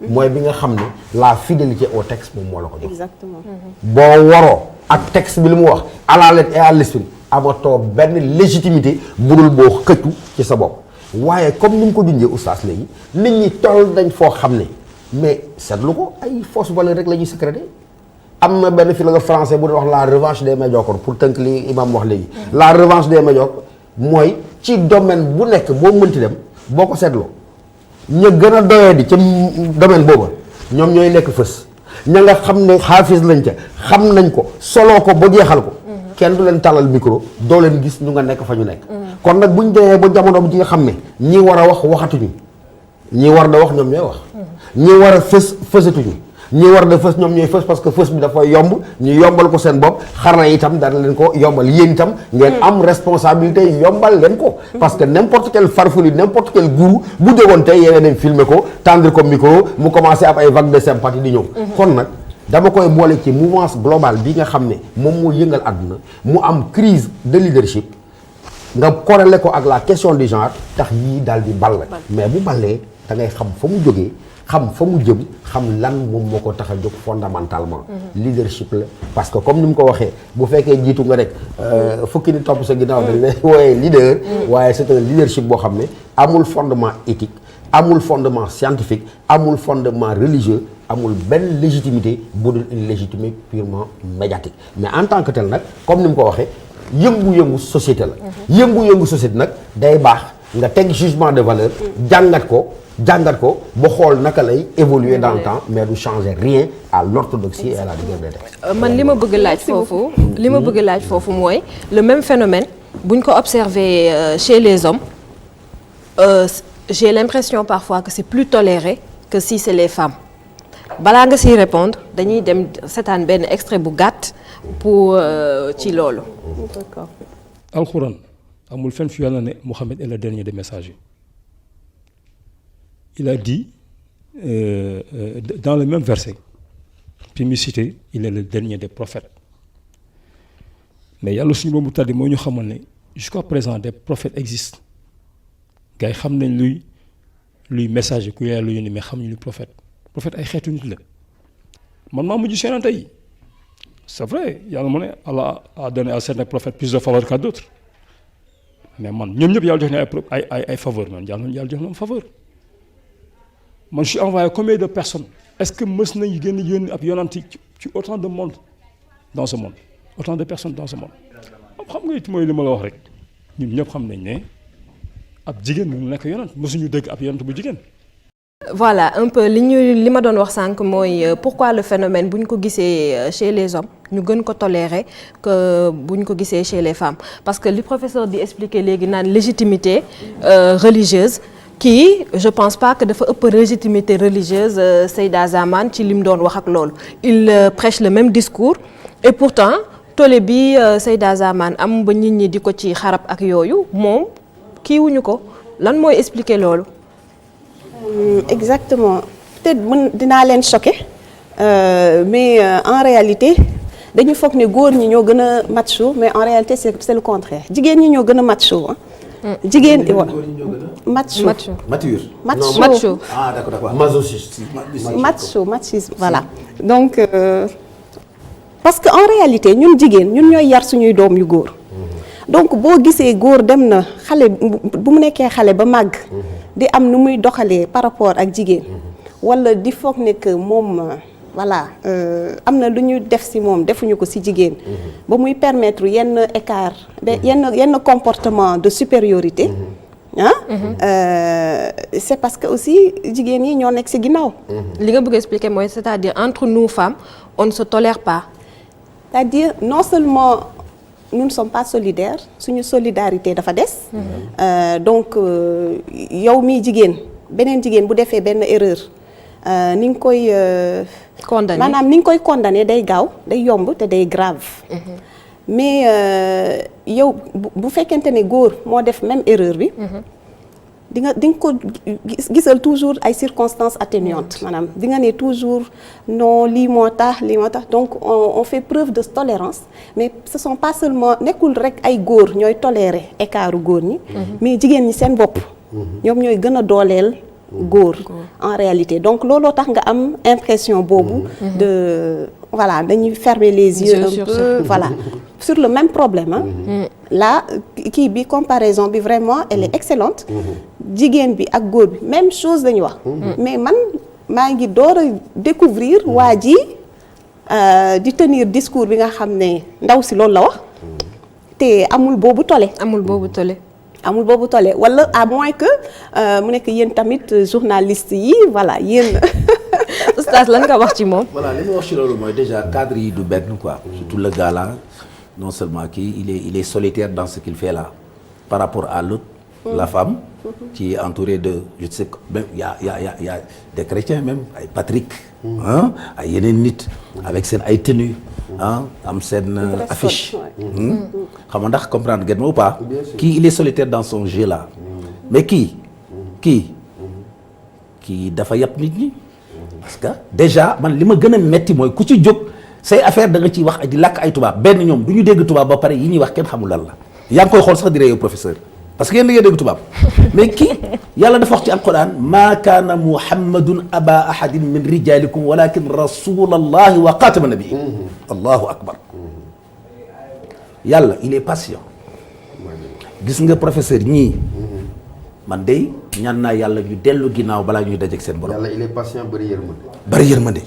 mooy bi nga xam ne la fidélité au texte moom moo la ko jox exactement boo waroo ak texte bi li mu wax à la lettre et à l'esprit amatoo benn légitimité budul boo xëccu ci sa bopp waaye comme ni mu ko junjee oustaz léegi nit ñi toll dañ foo xam ne mais seetlu ko ay fausse valeur rek la ñuy sécréter am na benn philosophe français bu doon wax la revanche des médiocres pour tënk li imam wax léegi la revanche des médiocres mooy ci domaine bu nekk boo mënti dem boo ko seetloo ña gën a doyee di ca domaine booba ñoom ñooy nekk fës ña nga xam ne xaafis lañ ca xam nañ ko soloo ko ba jeexal ko kenn du leen talal micro doo leen gis ñu nga nekk fa ñu nekk kon nag buñ demee ba jamono bi ci nga xam ne ñi war a wax waxatuñu ñi war da wax ñoom ñooy wax ñi war a fës fësatuñu ñi war da fës ñoom ñooy fës parce que fës bi dafa yomb ñu yombal ko seen bopp xarala itam dana leen ko yombal yéen itam ngeen am responsabilité yombal leen ko parce que n'importe quel farfelu n'importe quel gourou bu jógoon tey yéen dem filmer ko tendre ko micro mu commencé am ay vague de sympathie di ñëw kon nag dama koy boole ci mouvance globale bi nga xam ne moom moo yëngal àdduna mu am crise de leadership nga corrélé ko ak la question du genre tax yii daal di ball mais bu ballee da ngay xam fa mu jógee xam fa mu jëm xam lan moom moo ko tax a jóg fondamentalement leadership la parce que comme ni mu ko waxee bu fekkee jiitu nga rek fukki ni topp sa ginnaaw dañ lay wooyee leader waaye c'est un leadership boo xam ne amul fondement éthique amul fondement scientifique amul fondement religieux amul benn légitimité bu dul une légitimité purement médiatique mais en tant que tel nag comme ni mu ko waxee yëngu-yëngu société la yëngu-yëngu société nag day baax nga teg jugement de valeur jàngat ko ba xool naka lay évoluer dans le temps mais du changer rien à l'orthodoxie et à la rigueur des textes. man li ma bëgg laaj foofu mooy le même phénomène bu ñu ko observé chez les hommes j'ai l'impression parfois que c'est plus toléré que si c'est les femmes balaa nga siy répondre dañuy dem seetaan benn extrait bu gàtt pour ci loolu. d'accord. alxuraan amul fenn fi yàlla ne Mohammed est le dernier des messagers. Il a dit dans le même verset puis mu cité il est le dernier des prophètes mais yàlla suñu boobu tàddi moo ñu xamal ne jusqu'à présent des prophètes existent gars yi xam nañ luy messager ku yàlla yónni mais xamuñu luy prophète ay xeetu nit la man maa mujj seenante yi c'est vrai yàlla mu ne Allah a donné à certains prophètes plus de faveur qu'à d'autres mais man ñoom ñëpp yàlla jox na ay faveur man yàlla jox na am faveur man je suis envoyé combien de personnes est-ce que mës nañu génn yónni ab yonent ci autant de monde dans ce monde autant de personnes dans ce monde xam nga it mooy li ma la wax rek ñun ñëpp xam nañ ne ab jigéen mu nekk yonent mësuñu dégg ab yonent bu jigéen. Voilà un peu li ma doon wax sànq mooy pourquoi le phénomène bu ñu ko gisee chez les hommes ñu gën ko tolérer que bu ñu ko gisee chez les femmes parce que li professeur di expliquer léegi naan légitimité religieuse kii je pense pas que dafa ëpp légitimité religieuse Seyda Zaman ci li mu doon wax ak loolu il prêche le même discours et pourtant tollé bi Seyda Zaman am ba nit ñi di ko ci xarab ak yooyu moom kii wuñu ko lan mooy expliquer loolu. Exactement peut-être dinaa leen choquer mais en réalité dañu foog ne góor ñi ñoo gën a macho mais en réalité c'est le contraire jigéen ñi ñoo gën a macho jigéen ñi macho mature. Ah d'accord. machisme voilà donc parce que en réalité ñun jigéen ñun ñooy yar suñuy doom yu góor donc boo gisee góor dem na xale bu mu nekkee xale ba màgg di am nu muy doxalee par rapport ak jigéen walla di foog ne que moom voilà am na lu ñu def ci moom defuñu ko ci jigéen ba muy permettre yenn écart yenn comportement de supériorité c'est parce que aussi jigéen yi ñoo nekk ci ginnaaw. li nga bëgg expliquer mooy c'est-à-dire entre nous femmes on ne se tolère pas. c'est-à-dire non seulement nous ne sommes pas solidaires suñu solidarité dafa des. Donc yow mii jigéen beneen jigéen bu defee benn erreur ni nga koy. condamné maanaam ni nga koy condamné day gaaw day yomb te day grave. Mais yow bu fekkente ne góor moo def même erreur bi. di nga ko gisal toujours ay circonstances atténuantes maanaam di nga ne toujours non lii moo tax donc on fait preuve de tolérance mais ce sont pas seulement nekkul rek ay góor ñooy tolérer écartu góor ñi mais jigéen ñi seen bopp ñoom ñooy gën a dooleel góor en réalité donc looloo tax nga am impression boobu de voilà dañuy fermer les yeux un peu voilà sur le même problème là kii bi comparaison bi vraiment elle est excellente jigéen bi ak góor bi même chose lañu wax mais man maa ngi door a découvrir waa ji di tenir discours bi nga xam ne ndaw si loolu la wax te amul boobu tole wala à moins que mu nekk yéen tamit journaliste yi voilà yéen oustaz lan nga wax ci moom. voilà li ma wax ci loolu mooy déjà cadre yi du benn quoi surtout le gars là non seulement il est solitaire dans ce qu'il fait là par rapport à l'autre la femme qui est entourée de je sais même y a des chrétiens même ay Patrick ay yeneen nit avec seen ay tenues am seen affiche xam nga ndax comprendre ngeen ma ou pas kii il est solitaire dans son jeu là mais kii dafa yàpp nit ñi parce que déjà man li ma gën a metti mooy ku ci jóg say affaire da nga ciy wax di làkk ay tubaab benn ñoom du ñu dégg tubaab ba pare yi ñuy wax kenn xamul lan la yaa ngi koy xool sax di ree yow professeur parce que yéen da ngeen dégg tubaab mais kii yàlla dafa wax ci alquran maa kaana muhammadun aba ahadin min rijalikum walakin rasulallahi wa xaatama nabii allahu akbar yàlla il est patient gis nga professeur ñii man de ñaan naa yàlla ñu dellu ginnaaw balaa ñuy dajeek seen borom. yàlla il est patient bëri yërmande.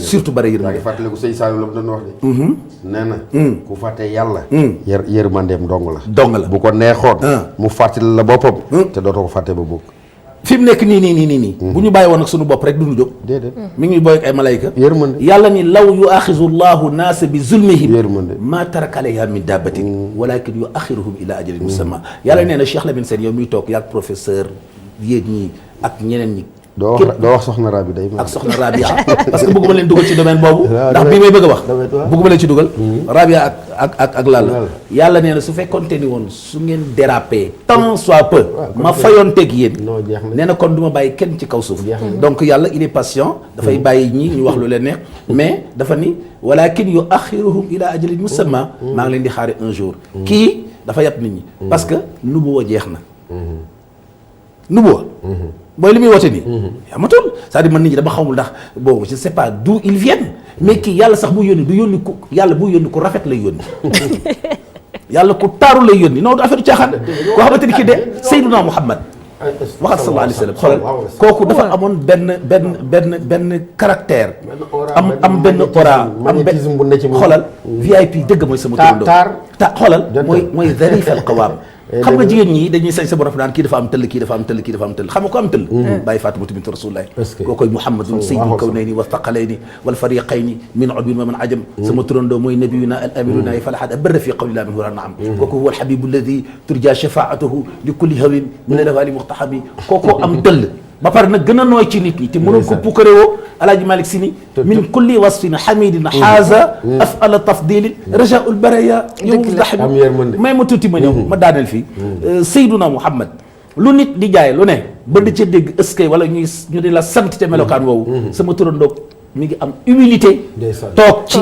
surtout bëri yërmande. yaa ngi fàttaliku sëñ Saalum la mu doon wax de. nee na. ku fàtte yàlla. yërmandeem dong la. bu ko neexoon. mu fàttali la boppam. te dootoo ko fàtte ba bokk. fi mu nekk nii. bu ñu bàyyi woon ak sunu bopp rek du ñu jóg. déedéet mi ngi booy ak ay malayka. yërmande yàlla ni law yu axizu llahu naasa bi zulmihim. yërmande maa taraka alayha min dabbatin. walakin yu axiruhum ila ajalin musamma. yàlla nee na Cheikh Lamine Sène yow miy toog yàgg professeur yéen ñi ak ñeneen ñi. doo wax soxna Rabi day. ak soxna Rabia parce que bëgguma leen dugal ci domaine boobu. ndax bii may bëgg a wax. bëgguma leen ci dugal. Rabia ak Lalla. yàlla nee na su fekkoonte ni woon su ngeen dérapé tant soit peu. ma fayoonteeg yéen. nee na kon du ma bàyyi kenn ci kaw suuf. donc yàlla il est patient. dafay bàyyi ñi ñu wax lu leen neex. mais dafa ni walakin yu axiruhum ila ajalin musamma. maa ngi leen di xaare un jour. kii dafa yàpp nit ñi. parce que nubuwa jeex na. nubuwa mooy li muy woote nii amatul c'est-à-dire man nit ñi dama xamul ndax bon je sais pas d'où ils viennent mais kii yàlla sax bu yónni du yónni ku yàlla bu yónni ku rafet lay yónni yàlla ku taaru lay yónni non du affaire caaxaan koo xamante ni kii de Seydina Muhammad waxat sallallahu alayhi wa sallam xoolal kooku dafa amoon benn caractère am benn aura am benn xoolal VIP dëgg mooy sama turandoo xoolal mooy zarif al qawaam xam nga jigéen ñi dañuy sañ sa borom naan kii dafa am tëll kii dafa am tëll kii dafa am tëll xam nga ko am tëll bàyyi Fatimatu bintu Rasulullah koo koy Muhammadun sayyidul kawnayni wa thaqalayni wal fariqayni min udwin wa min ajam sama turandoo mooy nabiyuna al aminuna falahat abarra fi qawlillah min hura naam kooku huwa al habibu alladi turja shafaatuhu li kulli hawin min al awali muqtahami kookoo am tëll ba pare nag gën a nooy ci nit ñi te mënoon ko pukkarewoo Alaaji Malick Sy ni min kulli wasfin hamidin haza afala tafdilin rajaul baraya yow daxmi may ma tuuti ma ñëw ma daaneel fii Seyduna Muhammad lu nit di jaay lu ne ba di ca dégg ëskay wala ñu di la sant te melokaan woowu sama turandoo mi ngi am humilité toog ci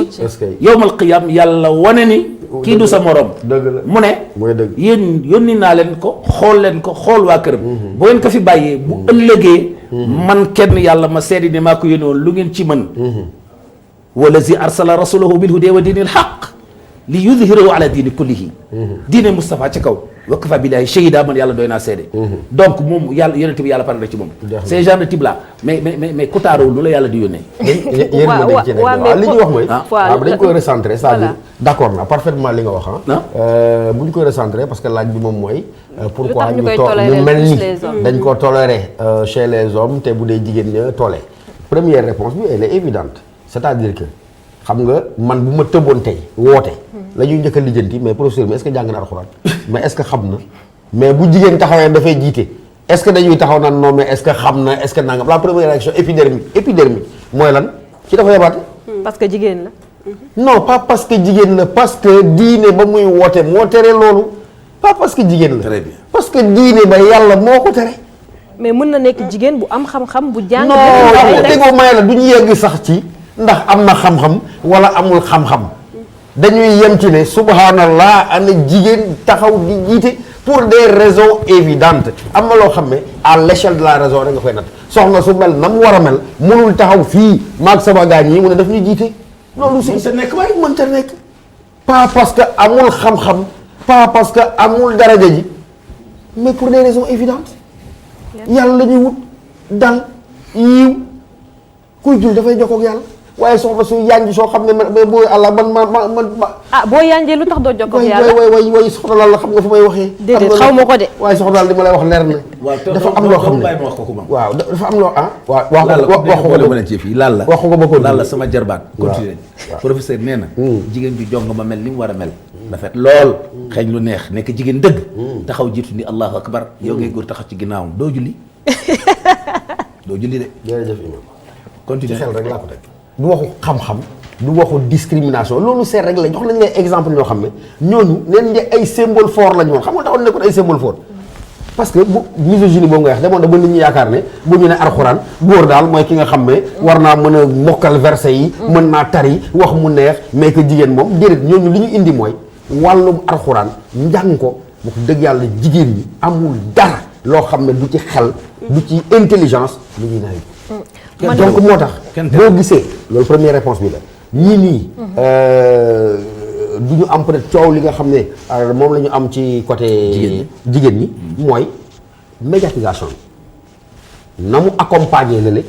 yowmal qiyam yàlla wane ni kii du sa morom mu ne yéen yónni naa leen ko xool waa këram bu ngeen ko fi bàyyee bu ëllëgee man kenn yàlla ma seedi ne maa ko yónni woon lu ngeen ci mën wallazi arsala rasulahu bil huda wa dinil haqq li yudhirahu ala diini kullihi diine Moustapha ci kaw wa kafa billahi shahida man yàlla doy naa seede donc moom yàlla yonent bi yàlla pare na ci moom ces genre de type là mais ku taarawul lu la yàlla di yónnee li ñu wax mooy dañ koy recentrer c'est-à-dire d'accord na parfaitement li nga wax bu ñu koy recentrer parce que laaj bi moom mooy pourquoi ñu mel ni dañ ko tolérer chez les hommes te bu dee jigéen ña toole première réponse bi elle est évidente c'est-à-dire que xam nga man bu ma tëboon tey woote la ñuy njëkk a lijjanti mais professeur bi est-ce que jàng na alxuraan mais est-ce que xam na mais bu jigéen taxawee dafay jiite est-ce que dañuy taxaw naan non mais est-ce que xam na est-ce que nangam la première réaction épidermique mooy lan ci dafa yabaate parce que jigéen la non pas parce que jigéen la parce que diine ba muy woote moo tere loolu pas parce que jigéen la parce que diine ba yàlla moo ko tere mais mën na nekk jigéen bu am xam-xam bu jàng non déggoo may la duñu yegg sax ci ndax am na xam-xam wala amul xam-xam dañuy yem ci ne subhanallah ana jigéen taxaw di jiite pour des raisons évidentes am na loo xam ne à l'échelle de la raison rek nga koy natt soxna su mel na mu war a mel mënul taxaw fii maag sama gaañ yi mu ne daf ñu jiite loolu si mënta nekk waaye mënta nekk pas parce que amul xam-xam pas parce que amul daraja ji mais pour des raisons évidentes yàlla la ñuy wut dal yiw kuy jul dafay jokkoo ak yàlla waaye soxna su yanj soo xam ne mais booy àlla man boo yanjee lu tax doo jokkoo ak yàlla way soxna laal la xam nga fu may waxee déedéet xaw ma ko de waaye soxna daal li ma lay wax leer na dafa am loo xam ne waaw dafa am loo wax ko ba ko laal la sama jarbaat continuer professeur nee na jigéen bi jong ma mel ni mu war a mel rafet lool xeeñ lu neex nekk jigéen dëgg taxaw jiitu ni allahu akbar yow ngay góor taxaw ci ginnaawam doo julli de jërëjëf imam continue xel rek laa ko teg du waxu xam-xam du waxu discrimination loolu seet rek la jox nañ lay exemple ñoo xam ne ñooñu neen di ay symbole fort la ñu woon xam nga taxoon nekkoon ay symbole fort parce que bu misogynie boobu nga wax demoon na ba nit ñi yaakaar ne bu ñu ne alxuraan góor daal mooy ki nga xam ne war naa mën a mokkal verset yi mën naa tari wax mu neex mais que jigéen moom déedéet ñooñu li ñu indi mooy wàllum alxuraan njàng ko wax dëgg yàlla jigéen ñi amul dara loo xam ne du ci xel du ci intelligence lu ñuy nawi donc moo tax boo gisee loolu première réponse bi la ñii nii du ñu am peut-être coow li nga xam ne moom la ñu am ci côté jigéen ñi mooy médiatisation bi na mu accompagner lële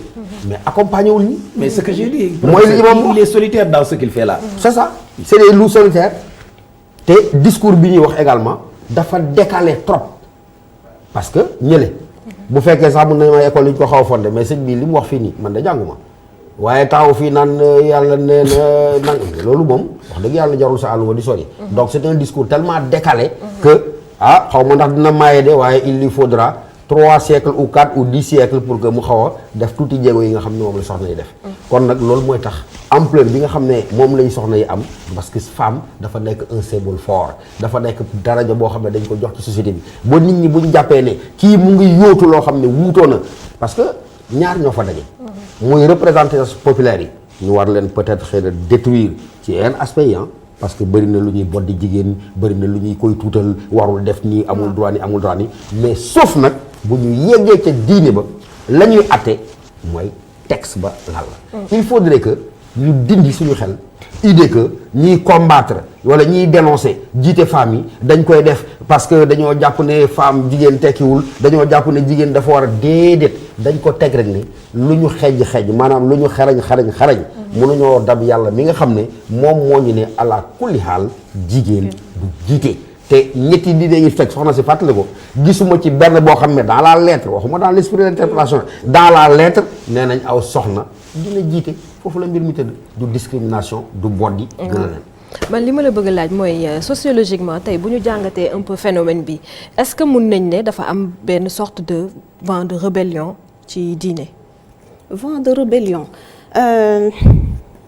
mais accompagner wul ñi mais ce que j'ai dit mooy li moom il est solitaire dans ce qu'il fait là c'est ça c'est des loups solitaires te discours bi ñuy wax également dafa décalé trop parce que ñële bu fekkee sax mun nañu ma école yi ñu ko xaw a fondé mais sëñ bii li mu wax fii nii man da jànguma waaye taxaw fii naan yàlla nee na loolu moom wax dëgg yàlla jarul sa àlluwa di sori donc c'est un discours tellement décalé que xaw ma ndax dina maaye de waaye il lui faudra 3 siècles ou 4 ou 10 siècles pour que mu xaw a def tuuti jéego yi nga xam ne moom la soxna yi def kon nag loolu mooy tax ampleur bi nga xam ne moom lañ soxna yi am parce que femme dafa nekk un symbole fort dafa nekk daraja boo xam ne dañ ko jox ci société bi ba nit ñi buñ jàppee ne kii mu ngi yóotu loo xam ne wuutoo na parce que ñaar ñoo fa daje muy représentation populaire yi ñu war leen peut-être xëy na détruire ci yenn aspect yi parce que bëri na lu ñuy boddi jigéen bëri na lu ñuy koy tuutal warul def nii amul droit ni amul droit ni mais sauf nag bu ñu yeggee ca diine ba la ñuy atte mooy texte ba lan la. il faudrait que ñu dindi suñu xel idée que ñiy combattre wala ñiy dénoncer jiite femmes yi dañ koy def parce que dañoo jàpp ne femme jigéen tekkiwul dañoo jàpp ne jigéen dafa war a déedéet dañ ko teg rek ne lu ñu xej maanaam lu ñu xarañ mënuñoo dab yàlla mi nga xam ne moom moo ñu ne ala kulli xaal jigéen du jiite. te ñetti diine yi fekk soxna si fàttali ko gisuma ci benn boo xam ne dans la lettre waxuma dans l'esprit de l'interpellation dans la lettre nee nañ aw soxna dina jiite foofu la mbir mi tëdd du discrimination du boddi du leneen. man li ma la bëgg a laaj mooy sociologiquement tey bu ñu jàngatee un peu phénomène bi est-ce que mun nañ ne dafa am benn sorte de vent de rébellion ci diine. Vent de rébellion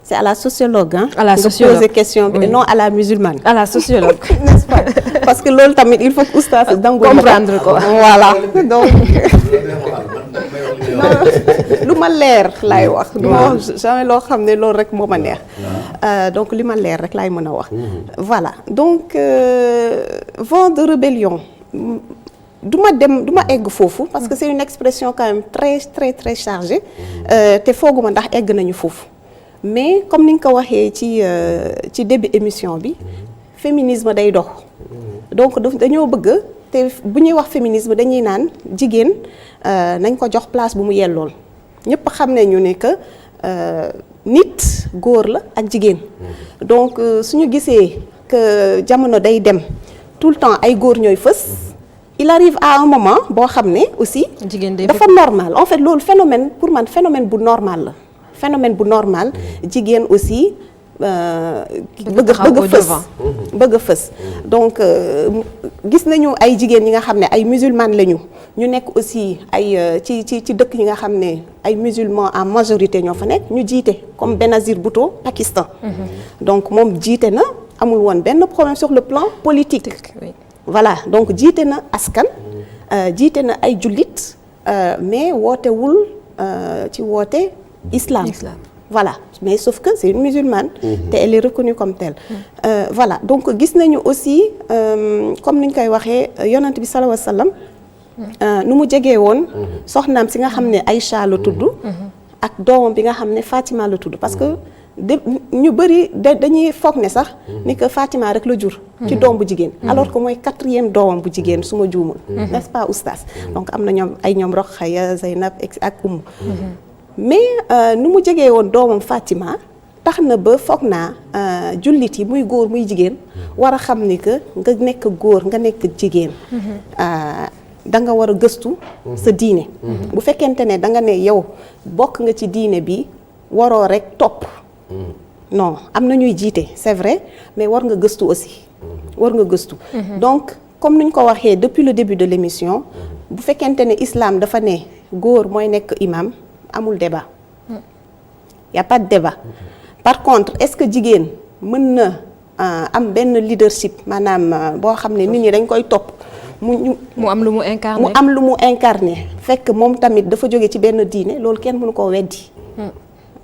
c'est à la sociologue hein. À la sociologue poser question bi non à la musulmane. À la sociologue n'est-ce pas parce que loolu tamit il faut que oustaz dangul comprendre ko voilà donc lu ma leer laay wax. du ma wax jamais loo xam ne loolu rek moo ma neex. donc li ma leer rek laay mën a wax. voilà donc vent de rébellion. du ma egg foofu parce que c'est une expression quand même très chargée te fooguma ndax egg nañu foofu mais comme ni nga ko waxee ci début émission bi féminisme day dox donc dañoo bëgg te bu ñuy wax féminisme dañuy naan jigéen nañ ko jox place bu mu yellool ñëpp xam nañu ne que nit góor la ak jigéen donc suñu gisee que jamono day dem tout le temps ay góor ñooy fës. il arrive à un moment boo xam ne aussi dafa normal en fait loolu phénomène pour man phénomène bu normal la phénomène bu normal jigéen aussi bëgg a fës donc gis nañu ay jigéen ñi nga xam ne ay musulmanes lañu ñu nekk aussi ay ci dëkk yi nga xam ne ay musulmans en majorité ñoo fa nekk ñu jiite comme Benazir Bhutto Pakistan donc moom jiite na amul woon benn problème sur le plan politique. voilà donc jiite na askan jiite na ay jullit mais wootewul ci woote islam. voilà mais sauf que c'est une musulmane te elle est reconnue comme telle. voilà donc gis nañu aussi comme ni ñu koy waxee yonent bi sallallahu alayhi wasallam nu mu jegee woon soxnaam si nga xam ne Aïcha la tudd ak doomam bi nga xam ne Fatima la tudd parce que ñu bëri dañuy foog ne sax ni que Fatima rek la jur ci doom bu jigéen alors que mooy 4e doomam bu jigéen su ma juumul n'est-ce pas oustaz donc am na ñoom Rokhaya Zeynab ak Umm mais nu mu jegee woon doomam Fatima tax na ba foog naa jullit yi muy góor muy jigéen war a xam ni que nga nekk góor nga nekk jigéen da nga war a gëstu sa diine bu fekkente ne da nga ne yow bokk nga ci diine bi waroo rek topp non am na ñuy jiite c'est vrai mais war nga gëstu aussi war nga gëstu donc comme ni ñu ko waxee depuis le début de l'émission bu fekkente ne islam dafa ne góor mooy nekk imam amul débat y a pas de débat par contre est-ce que jigéen mën na am benn leadership maanaam boo xam ne nit ñi dañ koy topp mu am lu mu incarné fekk moom tamit dafa jóge ci benn diine loolu kenn mënu koo weddi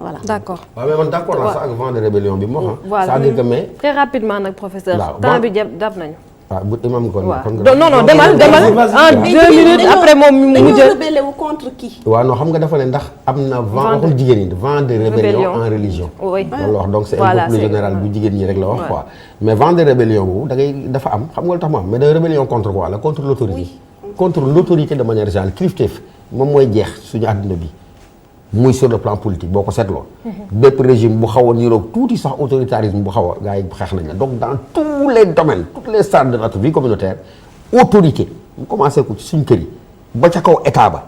voilà d'accord. waaw mais man d'accord naa sax ak vent de rébellion bi moo xam. voilà c'est-à-dire que mais. très rapidement nag professeur. temps bi dab nañu. waaw bu imam kon. non demal en 2 minutes après moom mu jël. rebelle wu contre qui. waaw non xam nga dafa ne ndax am na vent waxul jigéen ñi vent de rébellion en religion. oui loolu wax donc c'est un peu plus général bu jigéen ñi rek la wax quoi. mais vent de rébellion boobu da ngay dafa am xam nga lu tax mu am mais de rébellion contre quoi la contre l'autorité. contre l'autorité de manière générale kilifteef moom mooy jeex suñu àdduna bi. muy sur le plan politique boo ko seetloo. bépp régime bu xaw a niroog tuuti sax autoritarisme bu xaw a gars yi xeex nañ la donc dans tous les domaines toutes les stades de notre vie communautaire autorité mu commencé ko ci suñ kër yi ba ca kaw état ba.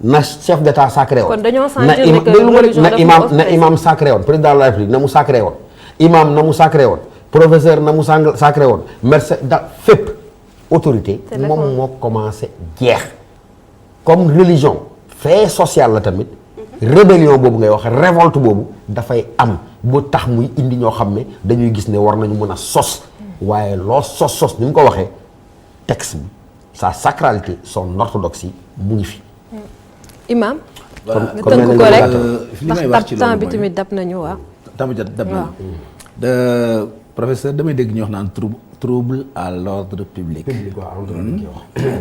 na chef d'état sacré woon. kon dañoo sentir ne que na imam sacré woon président de la république na mu sacré woon. imam na mu sacré woon professeur na mu sacré woon merci da fépp autorité. moom moo commencé jeex comme religion fait social la tamit. rébellion boobu ngay wax révolte boobu dafay am bu tax muy indi ñoo xam ne dañuy gis ne war nañu mën a sos waaye loo sos ni mu ko waxee texte bi sa sacralité son orthodoxie mu ngi fi. imam nga tënk ko rek ndax temps bi tamit dab nañu waaw. temps bi dab nañu. de professeur damay dégg ñu wax naan trouble à l'ordre public.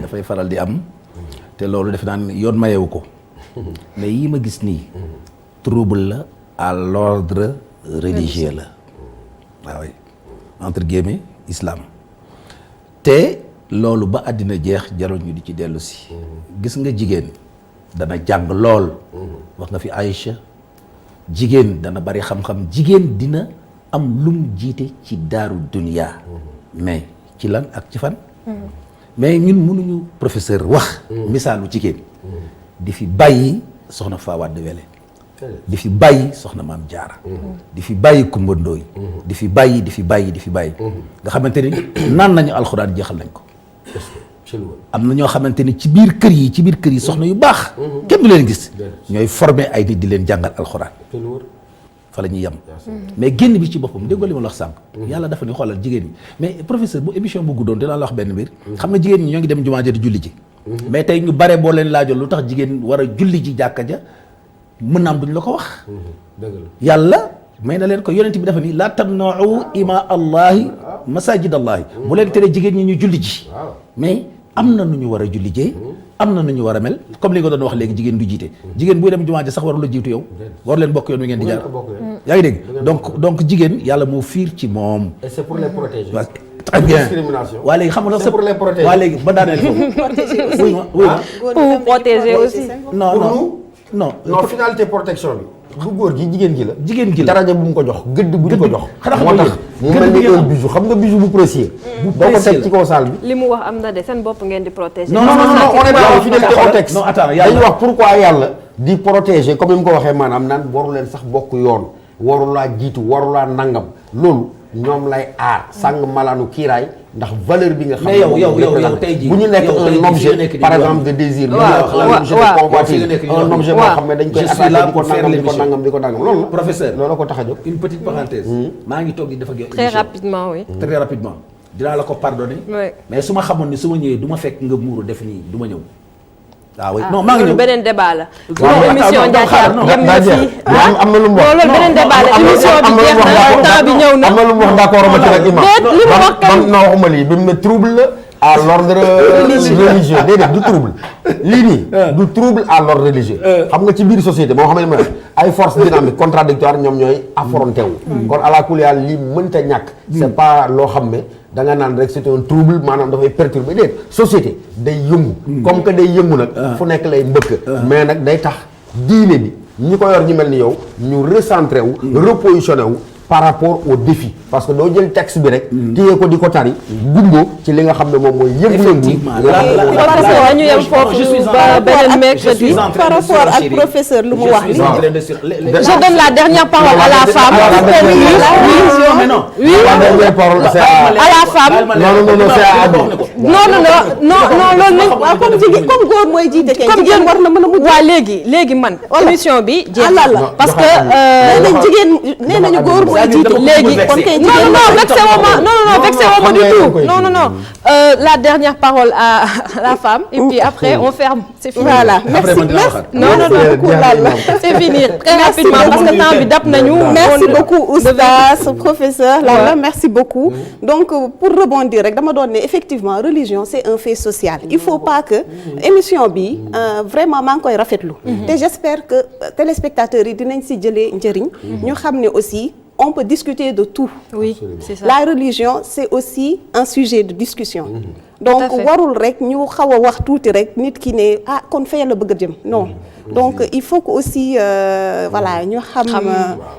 dafay faral di am te loolu defe naa ne yoon mayewu ko mais yii ma gis nii trouble la à l'ordre religieux la waaw entre guillemets islam te loolu ba àddina jeex jarul ñu di ci dellu si gis nga jigéen dana jàng lool wax nga fi Aïcha jigéen dana bari xam-xam jigéen dina am lum jiite ci daaru dunia mais ci lan ak ci fan mais ñun mënuñu professeur wax misaalu jigéen di fi bàyyi soxna Fawade Wele di fi bàyyi soxna Maam Jaara di fi bàyyi Kumba Ndooy di fi bàyyi nga xamante ni naan nañu alxuraan jeexal nañ ko am na ñoo xamante ni ci biir kër yi soxna yu baax kenn du leen gis ñooy former ay nit di leen jàngal alxuraan fa la ñuy yem mais génn bi ci boppam déggoo li ma la wax sànq yàlla dafa ni xoolal jigéen ñi mais professeur bu émission bu guddoon dinaa la wax benn mbir xam nga jigéen ñi ñoo ngi dem jumaa ja di julli ji mais tey ñu bare boo leen laajoon lu tax jigéen war a julli ji jàkka ja mën naam duñ la ko wax yàlla may na leen ko yonent bi dafa ni la tamna'u ima allahi masajid allahi bu leen tere jigéen ñi ñu julli ji mais am na nu ñu war a julli jee am na nu ñu war a mel comme li nga doon wax léegi jigéen du jiite jigéen buy dem jumaa ja sax waru la jiitu yow waru leen bokk yoon wi ngeen di jaar yaa ngi dégg donc jigéen yàlla moo fiir ci moom et c'est pour les protéger très bien discrimination waa léegi xam nga c'est pour les protéger waa léegi ba daaneel foofu oui pour protéger aussi non finalité protection bi du góor gi jigéen gi la daraja bu mu ko jox gëdd bu ñu ko jox moo tax mu mel ni un bijou xam nga bijou bu précieux boo ko teg ci kaw saal bi li mu wax am na de seen bopp ngeen di protéger non on est dans la fidélité au texte dañuy wax pourquoi yàlla di protéger comme ni mu ko waxee maanaam naan waru leen sax bokk yoon warulaa jiitu warulaa nangam loolu ñoom lay aar sàng malaanu kiiraay ndax valeur bi nga xam ne yow tey jii bu ñu nekk un objet par exemple de désir un objet de convoitise un objet boo xam ne dañ koy attaqué di ko nangam loolu professeur loolu ko tax a jóg une petite parenthèse maa ngi toog di dafa gën très rapidement oui très rapidement dinaa la ko pardonner mais su ma xamoon ni su ma ñëwee du ma fekk nga muuru def nii du ma ñëw waaw non maa ngi ñëw beneen débat la. émission Ndiathia am na lu mu wax loolu beneen débat la émission bi jeex na temps bi ñëw na. am na lu mu wax d'accord ma ci rek imam li mu wax kay non waxuma lii bi mu ne trouble la à l'ordre religieux déedéet du trouble lii nii du trouble à l'ordre religieux xam nga ci biir société moo xam ne ma ay forces dynamiques contradictoires ñoom ñooy affronté wu kon àla kulli haal lii mënta ñàkk c'est pas loo xam ne da nga naan rek c'est un trouble maanaam dafay perturber déet société day yëngu comme que day yëngu nag fu nekk lay mbëkk mais nag day tax diine bi ñi ko yor ñu mel ni yow ñu recentré wu repositionné wu par rapport au défi parce que doo jël texte bi rek téye ko di ko tari gumbo ci li nga xam ne moom mooy yëngu-yëngu ñu yem foofu ba beneen mercredi par rapport ak professeur lu mu wax je donne la dernière parole à la femme oui à la femme non loolu comme jigéen comme góor mooy jiite kay comme jigéen war na mën a mujj waa léegi man émission bi jeex parce que nee nañ jigéen nee nañu góor mooy jiite léegi non vexé woo ma du tout non la dernière parole à la femme et puis après on ferme c'est fini voilà merci non c'est fini très rapidement parce que temps bi dab nañu merci beaucoup oustaz professeur Lalla merci beaucoup donc pour rebondir rek dama doon ne effectivement religion c'est un fait social il faut pas que émission bi vraiment maa ngi koy rafetlu te j'espère que téléspectateurs yi dinañ si jëlee njëriñ ñu xam ne aussi on peut discuter de tout. Oui, c'est ça. La religion, c'est aussi un sujet de discussion. Donc warul rek ñu xaw a wax tuuti rek nit ki ne ah kon fee la bëgg a jëm non. Donc il faut que aussi voilà ñu xam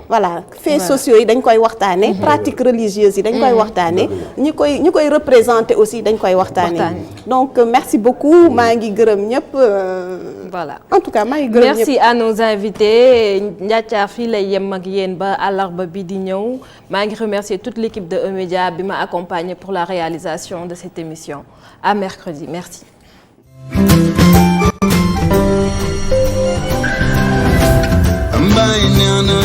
voilà faits sociaux yi dañ koy waxtaane pratiques religieuses yi dañ koy waxtaane ñi koy représenter aussi dañ koy waxtaane donc merci beaucoup maa ngi gërëm ñëpp voilà en tout cas maa ngi gërëm ñëpp merci à nos invités Ndiathia fii lay yem ak yéen ba àllarba bi di ñëw maa ngi remercier toute l'équipe de E-Média bi ma accompagné pour la réalisation de cette émission à mercredi merci. Mbay neena